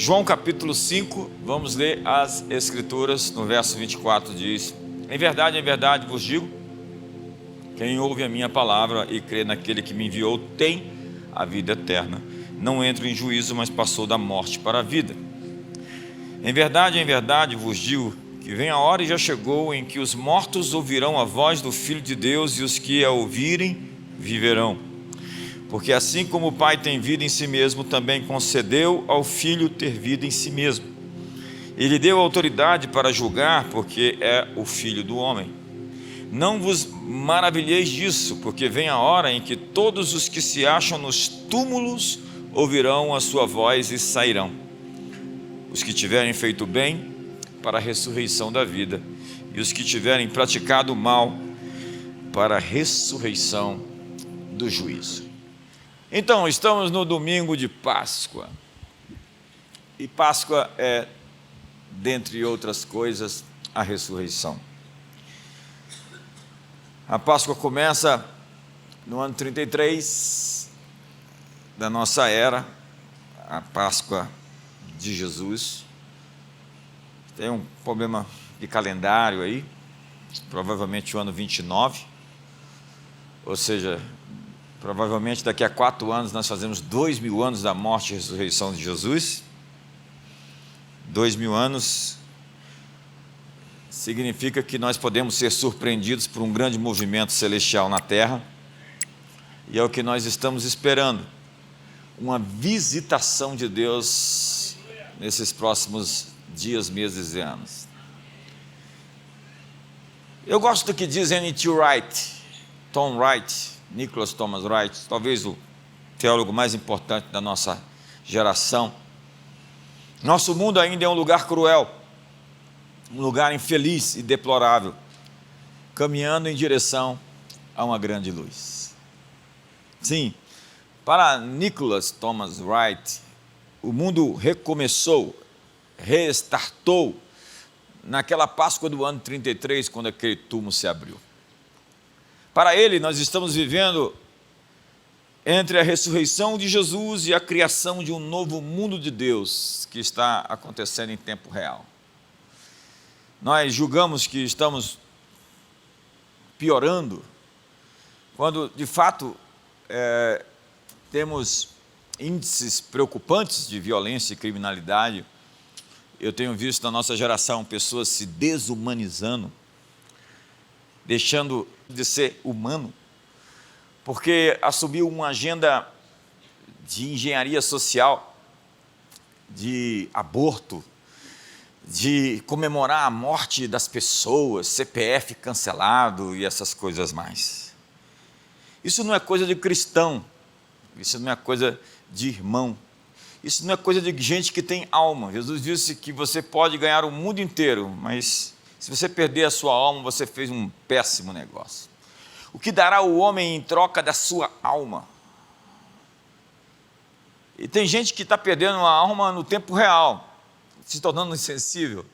João capítulo 5, vamos ler as Escrituras. No verso 24 diz: em verdade vos digo, quem ouve a minha palavra e crê naquele que me enviou tem a vida eterna. Não entra em juízo, mas passou da morte para a vida. Em verdade vos digo que vem a hora e já chegou em que os mortos ouvirão a voz do Filho de Deus, e os que a ouvirem viverão. Porque assim como o Pai tem vida em si mesmo, também concedeu ao Filho ter vida em si mesmo. Ele deu autoridade para julgar, porque é o Filho do homem. Não vos maravilheis disso, porque vem a hora em que todos os que se acham nos túmulos ouvirão a sua voz e sairão. Os que tiverem feito bem, para a ressurreição da vida, e os que tiverem praticado o mal, para a ressurreição do juízo. Então, estamos no domingo de Páscoa, e Páscoa é, dentre outras coisas, a ressurreição. A Páscoa começa no ano 33 da nossa era, a Páscoa de Jesus. Tem um problema de calendário aí, provavelmente o ano 29, ou seja, provavelmente daqui a 4 anos nós fazemos 2000 anos da morte e ressurreição de Jesus. 2000 anos significa que nós podemos ser surpreendidos por um grande movimento celestial na terra, e é o que nós estamos esperando, uma visitação de Deus nesses próximos dias, meses e anos. Eu gosto do que diz N.T. Wright, Tom Wright, Nicholas Thomas Wright, talvez o teólogo mais importante da nossa geração. Nosso mundo ainda é um lugar cruel, um lugar infeliz e deplorável, caminhando em direção a uma grande luz. Sim, para Nicholas Thomas Wright, o mundo recomeçou, restartou naquela Páscoa do ano 33, quando aquele túmulo se abriu. Para ele, nós estamos vivendo entre a ressurreição de Jesus e a criação de um novo mundo de Deus que está acontecendo em tempo real. Nós julgamos que estamos piorando, quando de fato temos índices preocupantes de violência e criminalidade. Eu tenho visto na nossa geração pessoas se desumanizando, deixando de ser humano, porque assumiu uma agenda de engenharia social, de aborto, de comemorar a morte das pessoas, CPF cancelado e essas coisas mais. Isso não é coisa de cristão, isso não é coisa de irmão, isso não é coisa de gente que tem alma. Jesus disse que você pode ganhar o mundo inteiro, mas se você perder a sua alma, você fez um péssimo negócio. O que dará o homem em troca da sua alma? E tem gente que está perdendo a alma no tempo real, se tornando insensível,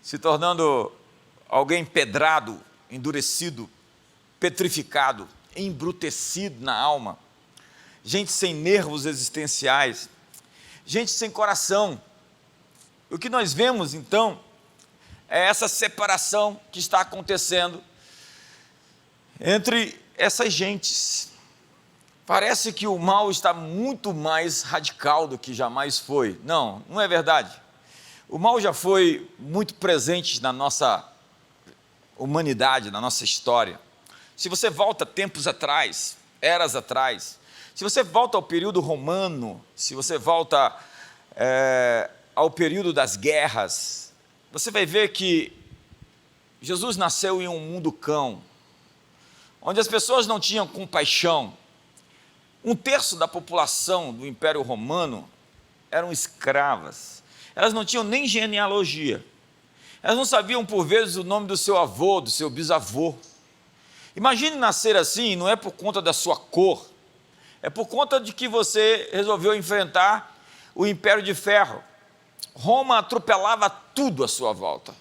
se tornando alguém pedrado, endurecido, petrificado, embrutecido na alma. Gente sem nervos existenciais, gente sem coração. O que nós vemos, então, é essa separação que está acontecendo entre essas gentes. Parece que o mal está muito mais radical do que jamais foi. Não, não é verdade. O mal já foi muito presente na nossa humanidade, na nossa história. Se você volta tempos atrás, eras atrás, se você volta ao período romano, se você volta ao período das guerras, você vai ver que Jesus nasceu em um mundo cão, onde as pessoas não tinham compaixão. 1/3 da população do Império Romano eram escravas. Elas não tinham nem genealogia. Elas não sabiam, por vezes, o nome do seu avô, do seu bisavô. Imagine nascer assim, não é por conta da sua cor, é por conta de que você resolveu enfrentar o Império de Ferro. Roma atropelava tudo à sua volta.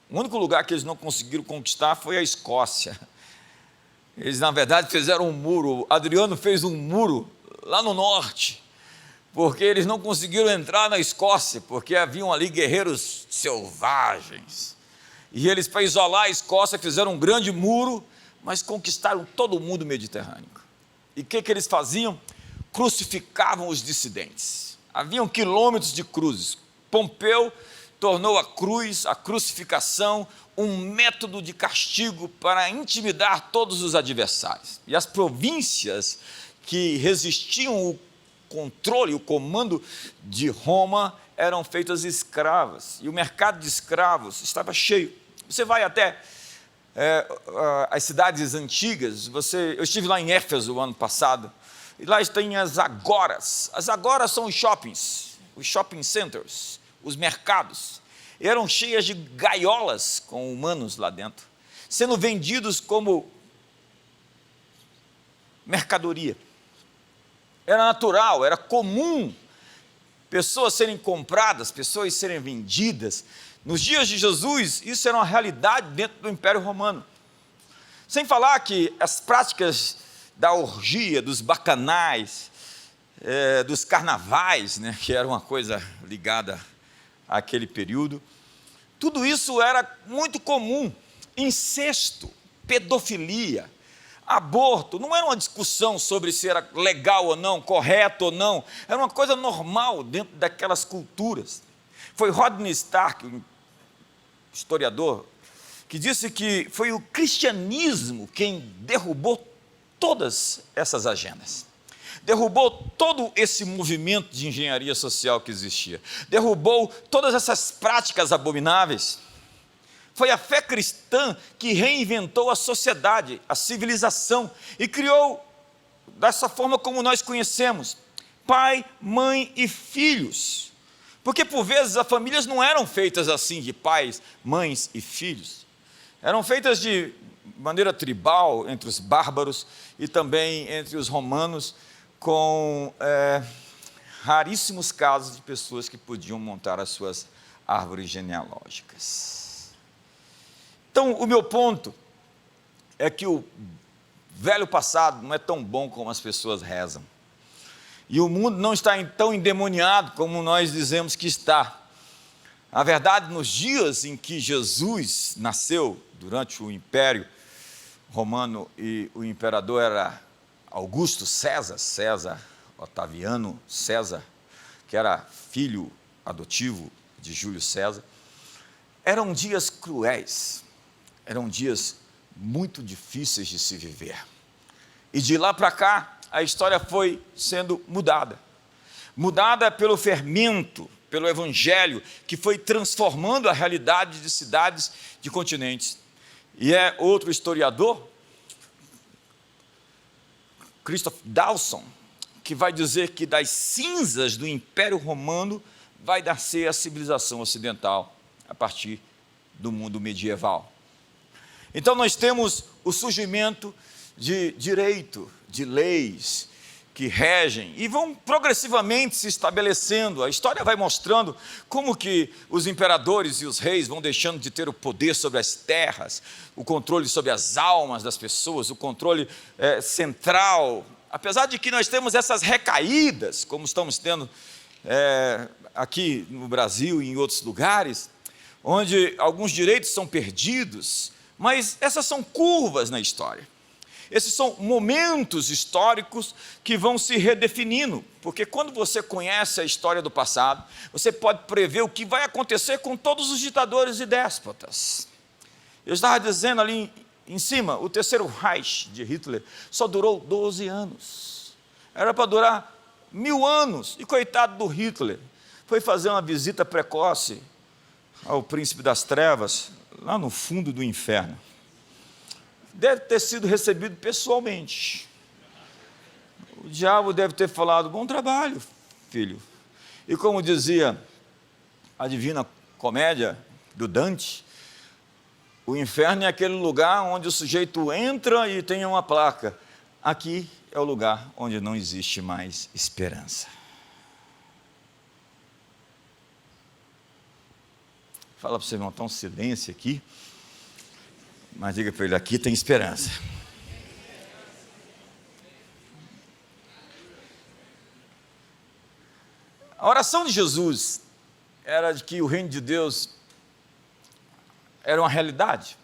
O único lugar que eles não conseguiram conquistar foi a Escócia. Eles, na verdade, fizeram um muro. Adriano fez um muro lá no norte, porque eles não conseguiram entrar na Escócia, porque haviam ali guerreiros selvagens. E eles, para isolar a Escócia, fizeram um grande muro, mas conquistaram todo o mundo mediterrâneo. E o que eles faziam? Crucificavam os dissidentes. Haviam quilômetros de cruzes. Pompeu tornou a cruz, a crucificação, um método de castigo para intimidar todos os adversários. E as províncias que resistiam ao controle, o comando de Roma, eram feitas escravas. E o mercado de escravos estava cheio. Você vai até as cidades antigas. Eu estive lá em Éfeso o ano passado, e lá tem as agoras. As agoras são os shopping centers, os mercados. Eram cheias de gaiolas com humanos lá dentro, sendo vendidos como mercadoria. Era natural, era comum pessoas serem compradas, pessoas serem vendidas. Nos dias de Jesus, isso era uma realidade dentro do Império Romano. Sem falar que as práticas da orgia, dos bacanais, dos carnavais, né, que era uma coisa ligada àquele período, tudo isso era muito comum. Incesto, pedofilia, aborto, não era uma discussão sobre se era legal ou não, correto ou não, era uma coisa normal dentro daquelas culturas. Foi Rodney Stark, um historiador, que disse que foi o cristianismo quem derrubou todas essas agendas, derrubou todo esse movimento de engenharia social que existia, derrubou todas essas práticas abomináveis. Foi a fé cristã que reinventou a sociedade, a civilização, e criou dessa forma como nós conhecemos, pai, mãe e filhos. Porque por vezes as famílias não eram feitas assim, de pais, mães e filhos. Eram feitas de maneira tribal, entre os bárbaros e também entre os romanos, com raríssimos casos de pessoas que podiam montar as suas árvores genealógicas. Então, o meu ponto é que o velho passado não é tão bom como as pessoas rezam. E o mundo não está tão endemoniado como nós dizemos que está. Na verdade, nos dias em que Jesus nasceu, durante o Império Romano, e o imperador era Augusto César Otaviano César, que era filho adotivo de Júlio César, eram dias cruéis, eram dias muito difíceis de se viver. E de lá para cá, a história foi sendo mudada pelo fermento, pelo Evangelho, que foi transformando a realidade de cidades, de continentes. E é outro historiador, Christopher Dawson, que vai dizer que das cinzas do Império Romano vai nascer a civilização ocidental a partir do mundo medieval. Então nós temos o surgimento de direito, de leis que regem e vão progressivamente se estabelecendo. A história vai mostrando como que os imperadores e os reis vão deixando de ter o poder sobre as terras, o controle sobre as almas das pessoas, o controle central. Apesar de que nós temos essas recaídas, como estamos tendo aqui no Brasil e em outros lugares, onde alguns direitos são perdidos, mas essas são curvas na história. Esses são momentos históricos que vão se redefinindo, porque quando você conhece a história do passado, você pode prever o que vai acontecer com todos os ditadores e déspotas. Eu estava dizendo ali em cima, o terceiro Reich de Hitler só durou 12 anos. Era para durar 1000 anos, e coitado do Hitler, foi fazer uma visita precoce ao príncipe das trevas, lá no fundo do inferno. Deve ter sido recebido pessoalmente. O diabo deve ter falado: bom trabalho, filho. E como dizia a Divina Comédia do Dante, o inferno é aquele lugar onde o sujeito entra e tem uma placa: aqui é o lugar onde não existe mais esperança. Fala para você, irmão, está um silêncio aqui. Mas diga para ele: aqui tem esperança. A oração de Jesus era de que o reino de Deus era uma realidade.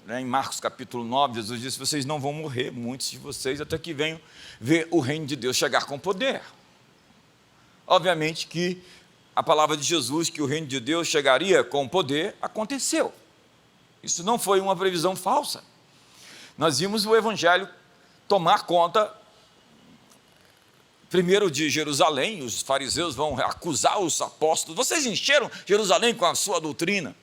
Em Marcos capítulo 9, Jesus disse: vocês não vão morrer, muitos de vocês, até que venham ver o reino de Deus chegar com poder. Obviamente que a palavra de Jesus, que o reino de Deus chegaria com poder, aconteceu. Isso não foi uma previsão falsa. Nós vimos o evangelho tomar conta primeiro de Jerusalém. Os fariseus vão acusar os apóstolos: vocês encheram Jerusalém com a sua doutrina.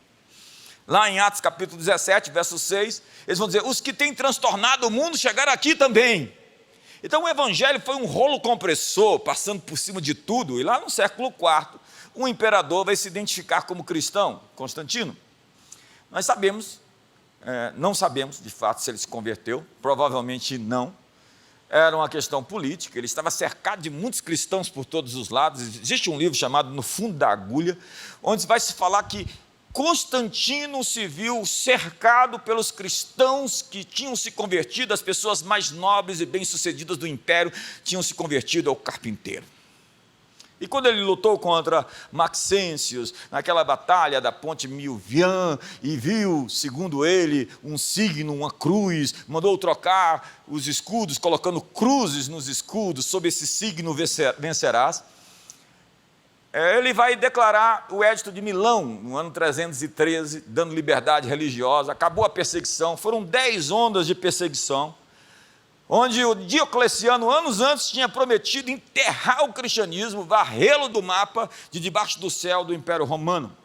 Lá em Atos capítulo 17, verso 6, eles vão dizer: os que têm transtornado o mundo chegaram aqui também. Então o evangelho foi um rolo compressor, passando por cima de tudo, e lá no século IV, um imperador vai se identificar como cristão, Constantino. Nós sabemos, não sabemos de fato se ele se converteu, provavelmente não. Era uma questão política, ele estava cercado de muitos cristãos por todos os lados. Existe um livro chamado No Fundo da Agulha, onde vai se falar que Constantino se viu cercado pelos cristãos que tinham se convertido, as pessoas mais nobres e bem-sucedidas do império tinham se convertido ao carpinteiro. E quando ele lutou contra Maxêncios, naquela batalha da ponte Milvian, e viu, segundo ele, um signo, uma cruz, mandou trocar os escudos, colocando cruzes nos escudos: sob esse signo vencerás. Ele vai declarar o Edito de Milão, no ano 313, dando liberdade religiosa. Acabou a perseguição, foram 10 ondas de perseguição, onde o Diocleciano, anos antes, tinha prometido enterrar o cristianismo, varrê-lo do mapa de debaixo do céu do Império Romano.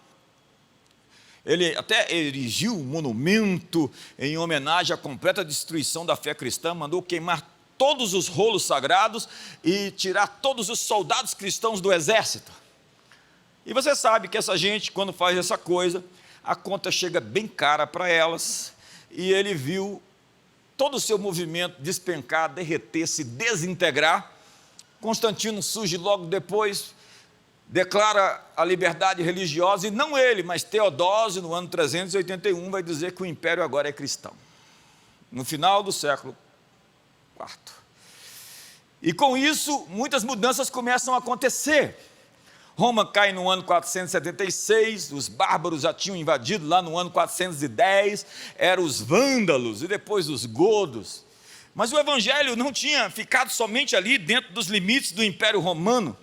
Ele até erigiu um monumento em homenagem à completa destruição da fé cristã, mandou queimar todos os rolos sagrados e tirar todos os soldados cristãos do exército. E você sabe que essa gente, quando faz essa coisa, a conta chega bem cara para elas, e ele viu todo o seu movimento despencar, derreter, se desintegrar. Constantino surge logo depois, declara a liberdade religiosa, e não ele, mas Teodósio, no ano 381, vai dizer que o império agora é cristão, no final do século IV. E com isso, muitas mudanças começam a acontecer. Roma cai no ano 476, os bárbaros já tinham invadido lá no ano 410, eram os vândalos e depois os godos. Mas o evangelho não tinha ficado somente ali dentro dos limites do Império Romano.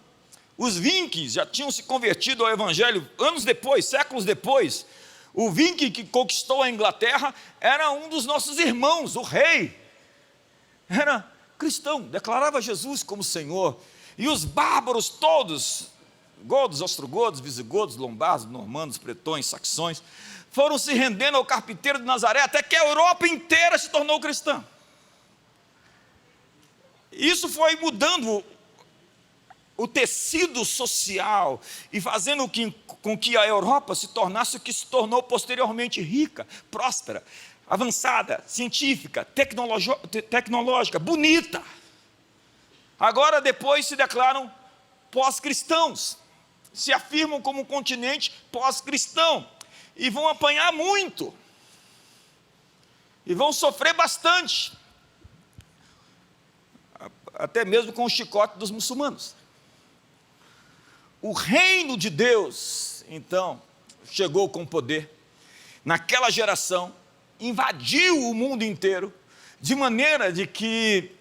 Os vikings já tinham se convertido ao evangelho anos depois, séculos depois. O viking que conquistou a Inglaterra era um dos nossos irmãos, o rei. Era cristão, declarava Jesus como Senhor. E os bárbaros todos, godos, ostrogodos, visigodos, lombardos, normandos, bretões, saxões, foram se rendendo ao carpinteiro de Nazaré, até que a Europa inteira se tornou cristã. Isso foi mudando o tecido social e fazendo com que a Europa se tornasse o que se tornou posteriormente: rica, próspera, avançada, científica, tecnológica, bonita. Agora, depois, se declaram pós-cristãos, se afirmam como um continente pós-cristão, e vão apanhar muito, e vão sofrer bastante, até mesmo com o chicote dos muçulmanos. O reino de Deus, então, chegou com poder, naquela geração, invadiu o mundo inteiro, de maneira de que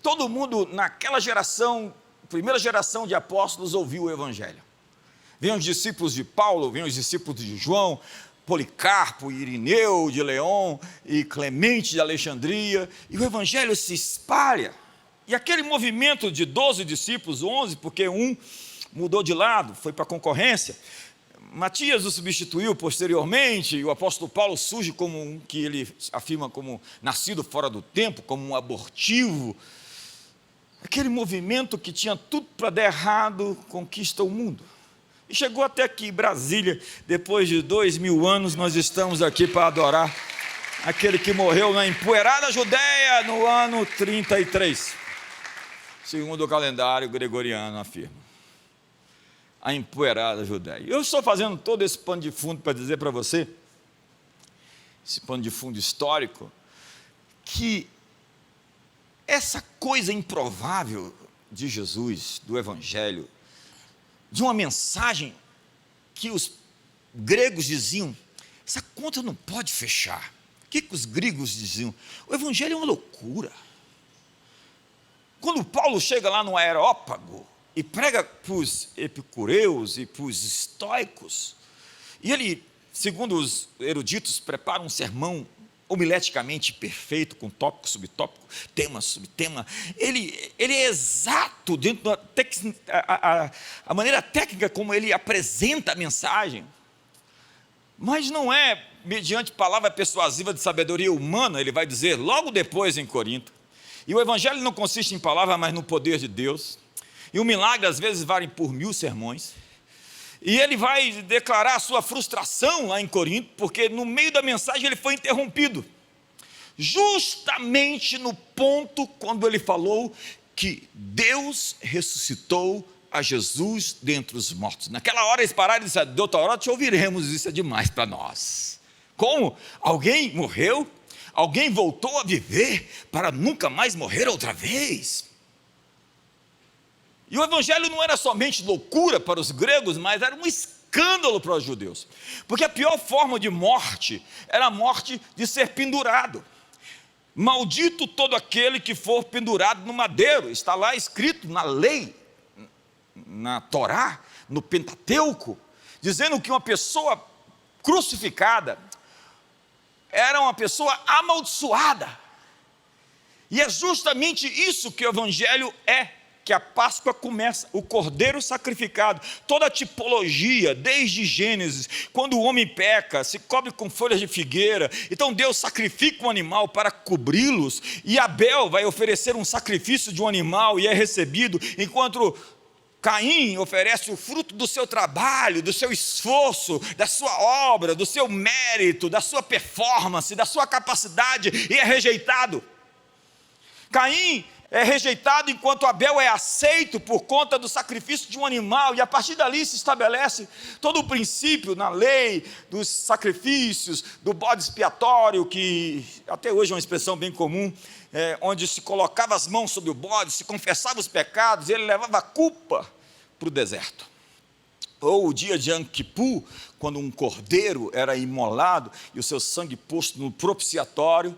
todo mundo naquela geração, primeira geração de apóstolos, ouviu o evangelho. Vêm os discípulos de Paulo, vêm os discípulos de João, Policarpo, Irineu de León e Clemente de Alexandria, e o evangelho se espalha. E aquele movimento de 12 discípulos, 11, porque um mudou de lado, foi para a concorrência, Matias o substituiu posteriormente, e o apóstolo Paulo surge como um que ele afirma como nascido fora do tempo, como um abortivo. Aquele movimento que tinha tudo para dar errado, conquista o mundo. E chegou até aqui, Brasília, depois de 2000 anos, nós estamos aqui para adorar aquele que morreu na empoeirada Judéia no ano 33, segundo o calendário gregoriano afirma. A empoeirada Judéia. Eu estou fazendo todo esse pano de fundo para dizer para você, esse pano de fundo histórico, que essa coisa improvável de Jesus, do Evangelho, de uma mensagem que os gregos diziam: essa conta não pode fechar. O que os gregos diziam? O evangelho é uma loucura. Quando Paulo chega lá no Areópago e prega para os epicureus e para os estoicos, e ele, segundo os eruditos, prepara um sermão homileticamente perfeito, com tópico, subtópico, tema, subtema. Ele é exato dentro a maneira técnica como ele apresenta a mensagem, mas não é mediante palavra persuasiva de sabedoria humana. Ele vai dizer logo depois em Corinto: e o evangelho não consiste em palavra, mas no poder de Deus, e o milagre às vezes vale por 1000 sermões. E ele vai declarar a sua frustração lá em Corinto, porque no meio da mensagem ele foi interrompido, justamente no ponto quando ele falou que Deus ressuscitou a Jesus dentre os mortos. Naquela hora eles pararam e disseram: doutor, te ouviremos, isso é demais para nós. Como? Alguém morreu? Alguém voltou a viver para nunca mais morrer outra vez? E o evangelho não era somente loucura para os gregos, mas era um escândalo para os judeus, porque a pior forma de morte era a morte de ser pendurado. Maldito todo aquele que for pendurado no madeiro. Está lá escrito na lei, na Torá, no Pentateuco, dizendo que uma pessoa crucificada era uma pessoa amaldiçoada. E é justamente isso que o evangelho é, que a Páscoa começa, o cordeiro sacrificado, toda a tipologia, desde Gênesis, quando o homem peca, se cobre com folhas de figueira, então Deus sacrifica um animal para cobri-los, e Abel vai oferecer um sacrifício de um animal e é recebido, enquanto Caim oferece o fruto do seu trabalho, do seu esforço, da sua obra, do seu mérito, da sua performance, da sua capacidade, e é rejeitado. Caim é rejeitado, enquanto Abel é aceito por conta do sacrifício de um animal, e a partir dali se estabelece todo o princípio na lei dos sacrifícios, do bode expiatório, que até hoje é uma expressão bem comum, onde se colocava as mãos sobre o bode, se confessava os pecados, e ele levava a culpa para o deserto. Ou o dia de Yom Kippur, quando um cordeiro era imolado, e o seu sangue posto no propiciatório,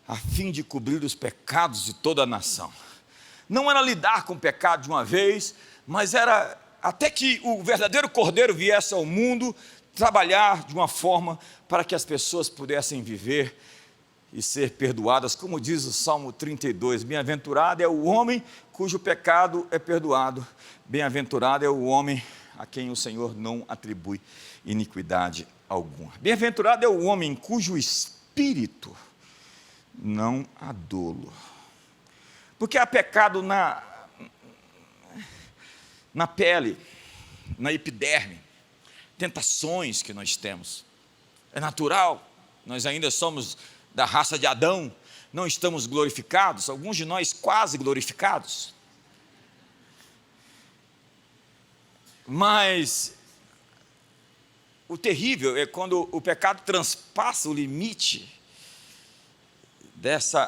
a fim de cobrir os pecados de toda a nação. Não era lidar com o pecado de uma vez, mas era, até que o verdadeiro cordeiro viesse ao mundo, trabalhar de uma forma para que as pessoas pudessem viver e ser perdoadas, como diz o Salmo 32, bem-aventurado é o homem cujo pecado é perdoado, bem-aventurado é o homem a quem o Senhor não atribui iniquidade alguma. Bem-aventurado é o homem cujo espírito não há dolo, porque há pecado na pele, na epiderme, tentações que nós temos, é natural, nós ainda somos da raça de Adão, não estamos glorificados, alguns de nós quase glorificados, mas o terrível é quando o pecado transpassa o limite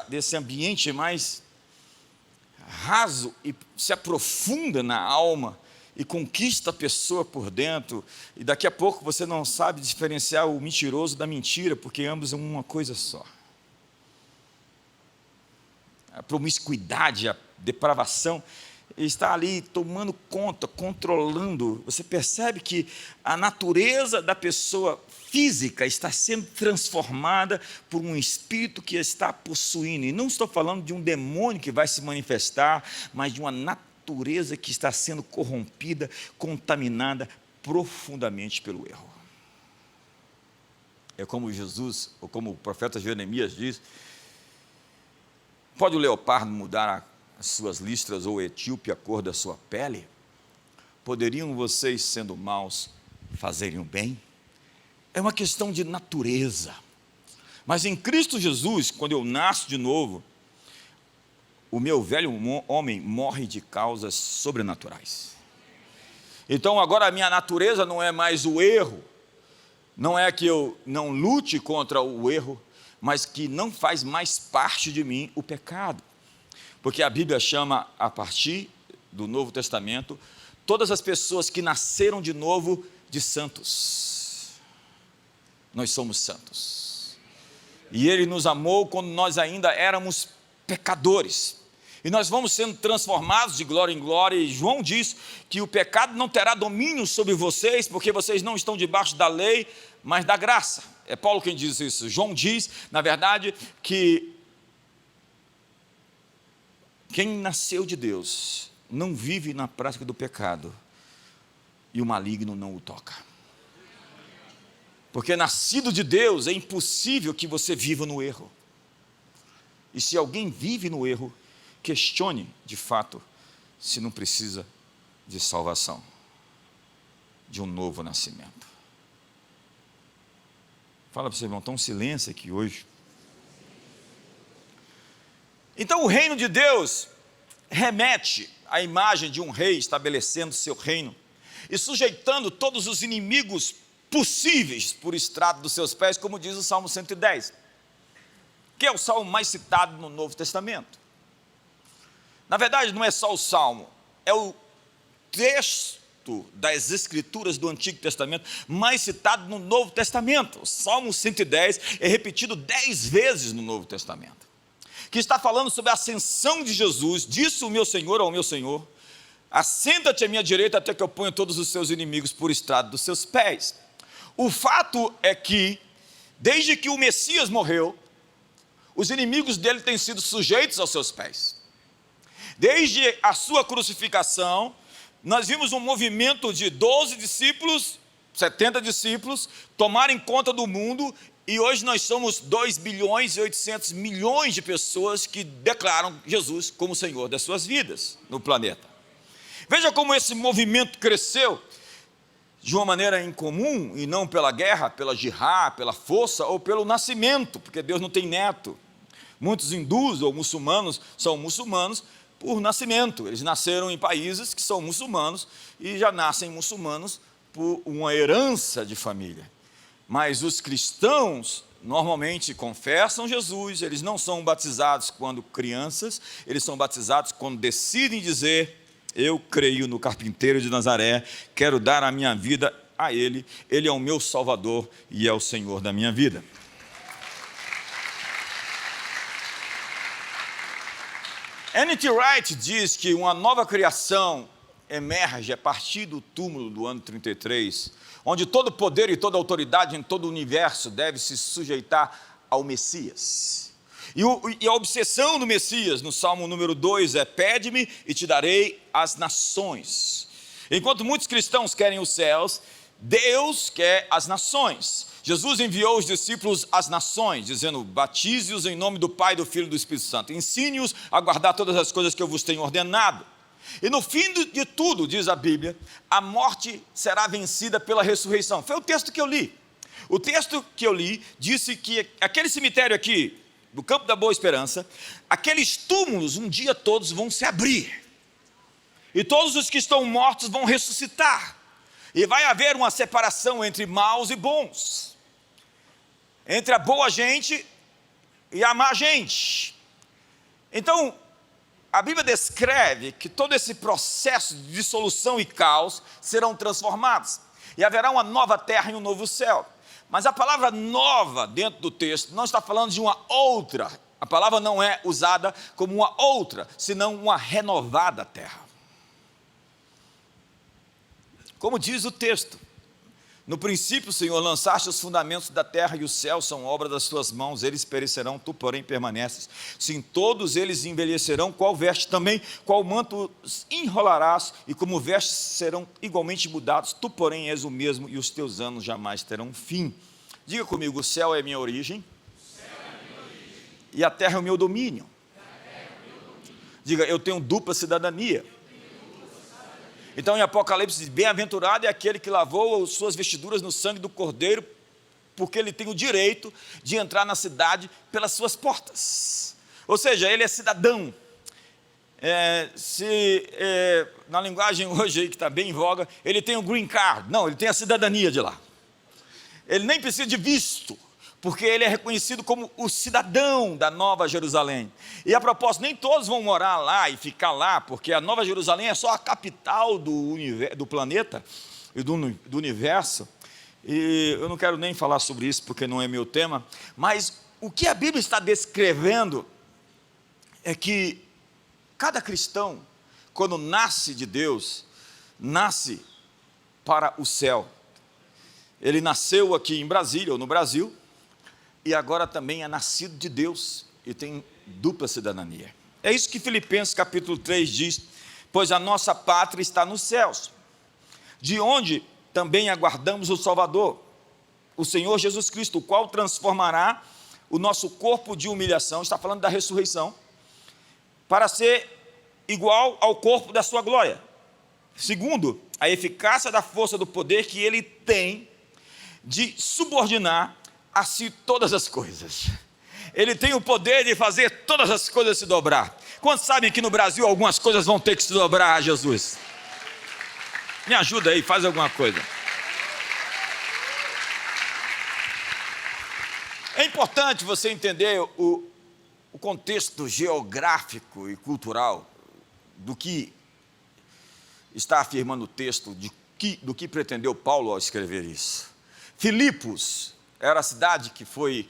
desse ambiente mais raso e se aprofunda na alma e conquista a pessoa por dentro, e daqui a pouco você não sabe diferenciar o mentiroso da mentira, porque ambos são uma coisa só. A promiscuidade, a depravação está ali tomando conta, controlando. Você percebe que a natureza da pessoa física está sendo transformada por um espírito que a está possuindo. E não estou falando de um demônio que vai se manifestar, mas de uma natureza que está sendo corrompida, contaminada profundamente pelo erro. É como Jesus, ou como o profeta Jeremias diz: pode o leopardo mudar as suas listras ou o etíope a cor da sua pele? Poderiam vocês, sendo maus, fazerem o bem? É uma questão de natureza. Mas em Cristo Jesus, quando eu nasço de novo, o meu velho homem morre de causas sobrenaturais. Então agora a minha natureza não é mais o erro, não é que eu não lute contra o erro, mas que não faz mais parte de mim o pecado. Porque a Bíblia chama, a partir do Novo Testamento, todas as pessoas que nasceram de novo de santos. Nós somos santos. E Ele nos amou quando nós ainda éramos pecadores. E nós vamos sendo transformados de glória em glória. E João diz que o pecado não terá domínio sobre vocês, porque vocês não estão debaixo da lei, mas da graça. É Paulo quem diz isso. João diz, na verdade, que quem nasceu de Deus não vive na prática do pecado, e o maligno não o toca. Porque nascido de Deus é impossível que você viva no erro. E se alguém vive no erro, questione de fato se não precisa de salvação, de um novo nascimento. Fala para o seu irmão, está um silêncio aqui hoje. Então o reino de Deus remete à imagem de um rei estabelecendo seu reino e sujeitando todos os inimigos possíveis por estrado dos seus pés, como diz o Salmo 110, que é o salmo mais citado no Novo Testamento. Na verdade, não é só o salmo, é o texto das Escrituras do Antigo Testamento mais citado no Novo Testamento. O Salmo 110 é repetido 10 vezes no Novo Testamento, que está falando sobre a ascensão de Jesus. Disse o meu Senhor ao meu Senhor: assenta-te à minha direita até que eu ponha todos os seus inimigos por estrado dos seus pés. O fato é que, desde que o Messias morreu, os inimigos dele têm sido sujeitos aos seus pés. Desde a sua crucificação, nós vimos um movimento de 12 discípulos, 70 discípulos, tomarem conta do mundo, e hoje nós somos 2 bilhões e 800 milhões de pessoas que declaram Jesus como Senhor das suas vidas no planeta. Veja como esse movimento cresceu de uma maneira incomum, e não pela guerra, pela jihad, pela força ou pelo nascimento, porque Deus não tem neto. Muitos hindus ou muçulmanos são muçulmanos por nascimento. Eles nasceram em países que são muçulmanos e já nascem muçulmanos por uma herança de família. Mas os cristãos normalmente confessam Jesus, eles não são batizados quando crianças, eles são batizados quando decidem dizer: eu creio no carpinteiro de Nazaré, quero dar a minha vida a Ele, Ele é o meu Salvador e é o Senhor da minha vida. N.T. Wright diz que uma nova criação emerge a partir do túmulo do ano 33, onde todo poder e toda autoridade em todo o universo deve se sujeitar ao Messias. E a obsessão do Messias, no Salmo número 2, é: pede-me e te darei as nações. Enquanto muitos cristãos querem os céus, Deus quer as nações. Jesus enviou os discípulos às nações, dizendo: batize-os em nome do Pai, do Filho e do Espírito Santo. Ensine-os a guardar todas as coisas que eu vos tenho ordenado. E no fim de tudo, diz a Bíblia, a morte será vencida pela ressurreição. Foi o texto que eu li. O texto que eu li disse que aquele cemitério aqui, do Campo da Boa Esperança, aqueles túmulos, um dia todos vão se abrir. E todos os que estão mortos vão ressuscitar. E vai haver uma separação entre maus e bons, entre a boa gente e a má gente. Então, a Bíblia descreve que todo esse processo de dissolução e caos serão transformados. E haverá uma nova terra e um novo céu. Mas a palavra nova dentro do texto não está falando de uma outra. A palavra não é usada como uma outra, senão uma renovada terra. Como diz o texto: no princípio, Senhor, lançaste os fundamentos da terra, e os céus são obra das tuas mãos. Eles perecerão, tu porém permaneces. Sim, todos eles envelhecerão, qual veste também, qual manto enrolarás, e como vestes serão igualmente mudados. Tu porém és o mesmo, e os teus anos jamais terão fim. Diga comigo: o céu é minha origem, e a terra é o meu domínio. Diga: eu tenho dupla cidadania. Então, em Apocalipse diz: bem-aventurado é aquele que lavou as suas vestiduras no sangue do Cordeiro, porque ele tem o direito de entrar na cidade pelas suas portas. Ou seja, ele é cidadão. Na linguagem hoje aí, que está bem em voga, ele tem o green card. Não, ele tem a cidadania de lá. Ele nem precisa de visto, porque ele é reconhecido como o cidadão da Nova Jerusalém. E a propósito, nem todos vão morar lá e ficar lá, porque a Nova Jerusalém é só a capital do planeta e do universo. E eu não quero nem falar sobre isso, porque não é meu tema, mas o que a Bíblia está descrevendo é que cada cristão, quando nasce de Deus, nasce para o céu. Ele nasceu aqui em Brasília, ou no Brasil, e agora também é nascido de Deus e tem dupla cidadania. É isso que Filipenses capítulo 3 diz: pois a nossa pátria está nos céus, de onde também aguardamos o Salvador, o Senhor Jesus Cristo, o qual transformará o nosso corpo de humilhação, está falando da ressurreição, para ser igual ao corpo da sua glória, segundo a eficácia da força do poder que ele tem de subordinar a si todas as coisas. Ele tem o poder de fazer todas as coisas se dobrar. Quantos sabem que no Brasil algumas coisas vão ter que se dobrar a Jesus? Me ajuda aí, faz alguma coisa. É importante você entender o contexto geográfico e cultural do que está afirmando o texto, do que pretendeu Paulo ao escrever isso. Filipos era a cidade que foi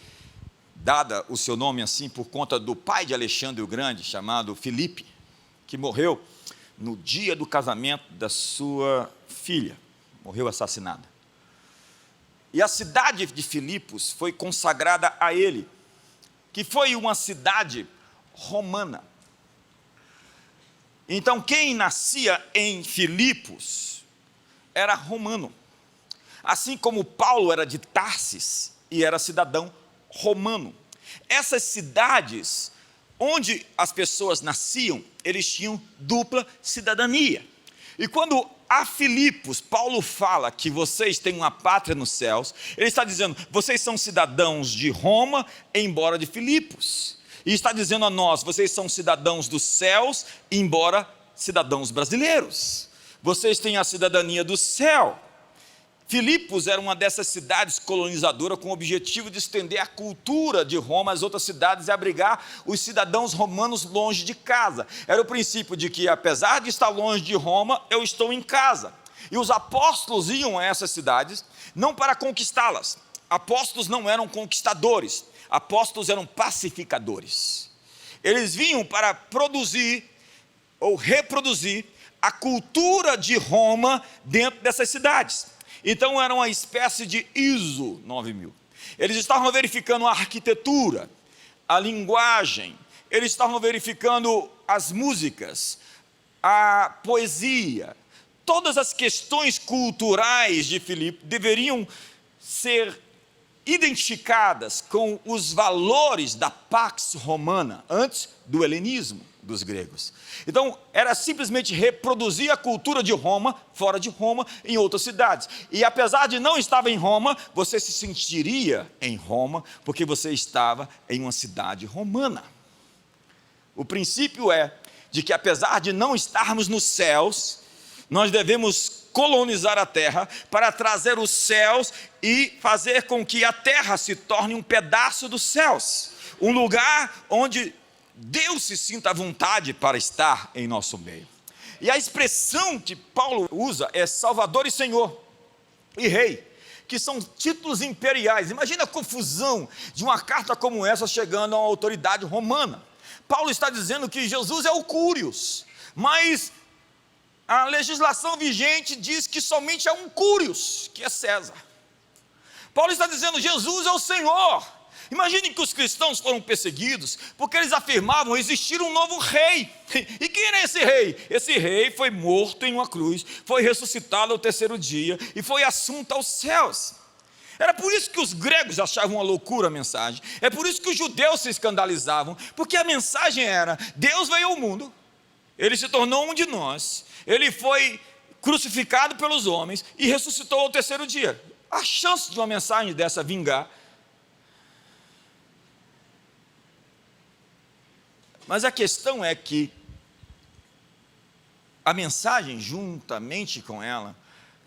dada o seu nome assim por conta do pai de Alexandre o Grande, chamado Filipe, que morreu no dia do casamento da sua filha, morreu assassinada. E a cidade de Filipos foi consagrada a ele, que foi uma cidade romana. Então, quem nascia em Filipos era romano, assim como Paulo era de Tarsis e era cidadão romano. Essas cidades onde as pessoas nasciam, eles tinham dupla cidadania. E quando a Filipos, Paulo fala que vocês têm uma pátria nos céus, ele está dizendo, vocês são cidadãos de Roma, embora de Filipos. E está dizendo a nós, vocês são cidadãos dos céus, embora cidadãos brasileiros. Vocês têm a cidadania do céu. Filipos era uma dessas cidades colonizadoras com o objetivo de estender a cultura de Roma às outras cidades e abrigar os cidadãos romanos longe de casa. Era o princípio de que, apesar de estar longe de Roma, eu estou em casa. E os apóstolos iam a essas cidades não para conquistá-las. Apóstolos não eram conquistadores, apóstolos eram pacificadores. Eles vinham para produzir ou reproduzir a cultura de Roma dentro dessas cidades. Então era uma espécie de ISO 9000. Eles estavam verificando a arquitetura, a linguagem, eles estavam verificando as músicas, a poesia. Todas as questões culturais de Filipe deveriam ser identificadas com os valores da Pax Romana, antes do helenismo dos gregos. Então, era simplesmente reproduzir a cultura de Roma, fora de Roma, em outras cidades. E apesar de não estar em Roma, você se sentiria em Roma, porque você estava em uma cidade romana. O princípio é de que, apesar de não estarmos nos céus, nós devemos colonizar a terra para trazer os céus e fazer com que a terra se torne um pedaço dos céus, um lugar onde Deus se sinta à vontade para estar em nosso meio. E a expressão que Paulo usa é Salvador e Senhor e Rei, que são títulos imperiais. Imagina a confusão de uma carta como essa chegando a uma autoridade romana. Paulo está dizendo que Jesus é o Cúrios, mas a legislação vigente diz que somente há um Cúrios, que é César. Paulo está dizendo, Jesus é o Senhor. Imagine que os cristãos foram perseguidos, porque eles afirmavam existir um novo rei. E quem era esse rei? Esse rei foi morto em uma cruz, foi ressuscitado ao terceiro dia, e foi assunto aos céus. Era por isso que os gregos achavam uma loucura a mensagem, é por isso que os judeus se escandalizavam, porque a mensagem era, Deus veio ao mundo, Ele se tornou um de nós, Ele foi crucificado pelos homens e ressuscitou ao terceiro dia. A chance de uma mensagem dessa vingar. Mas a questão é que a mensagem, juntamente com ela,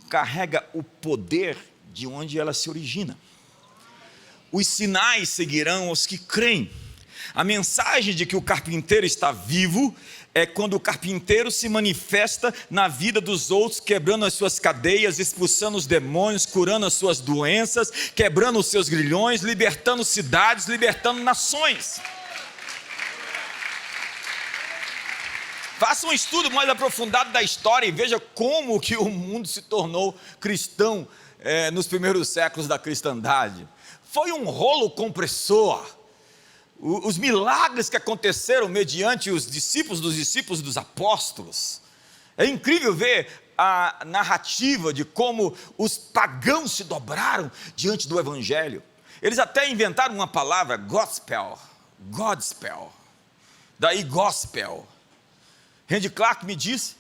carrega o poder de onde ela se origina. os sinais seguirão os que creem. A mensagem de que o carpinteiro está vivo é quando o carpinteiro se manifesta na vida dos outros, quebrando as suas cadeias, expulsando os demônios, curando as suas doenças, quebrando os seus grilhões, libertando cidades, libertando nações. Faça um estudo mais aprofundado da história e veja como que o mundo se tornou cristão nos primeiros séculos da cristandade. Foi um rolo compressor. Os milagres que aconteceram mediante os discípulos dos apóstolos. É incrível ver a narrativa de como os pagãos se dobraram diante do evangelho. Eles até inventaram uma palavra, gospel, daí gospel. Randy Clark me disse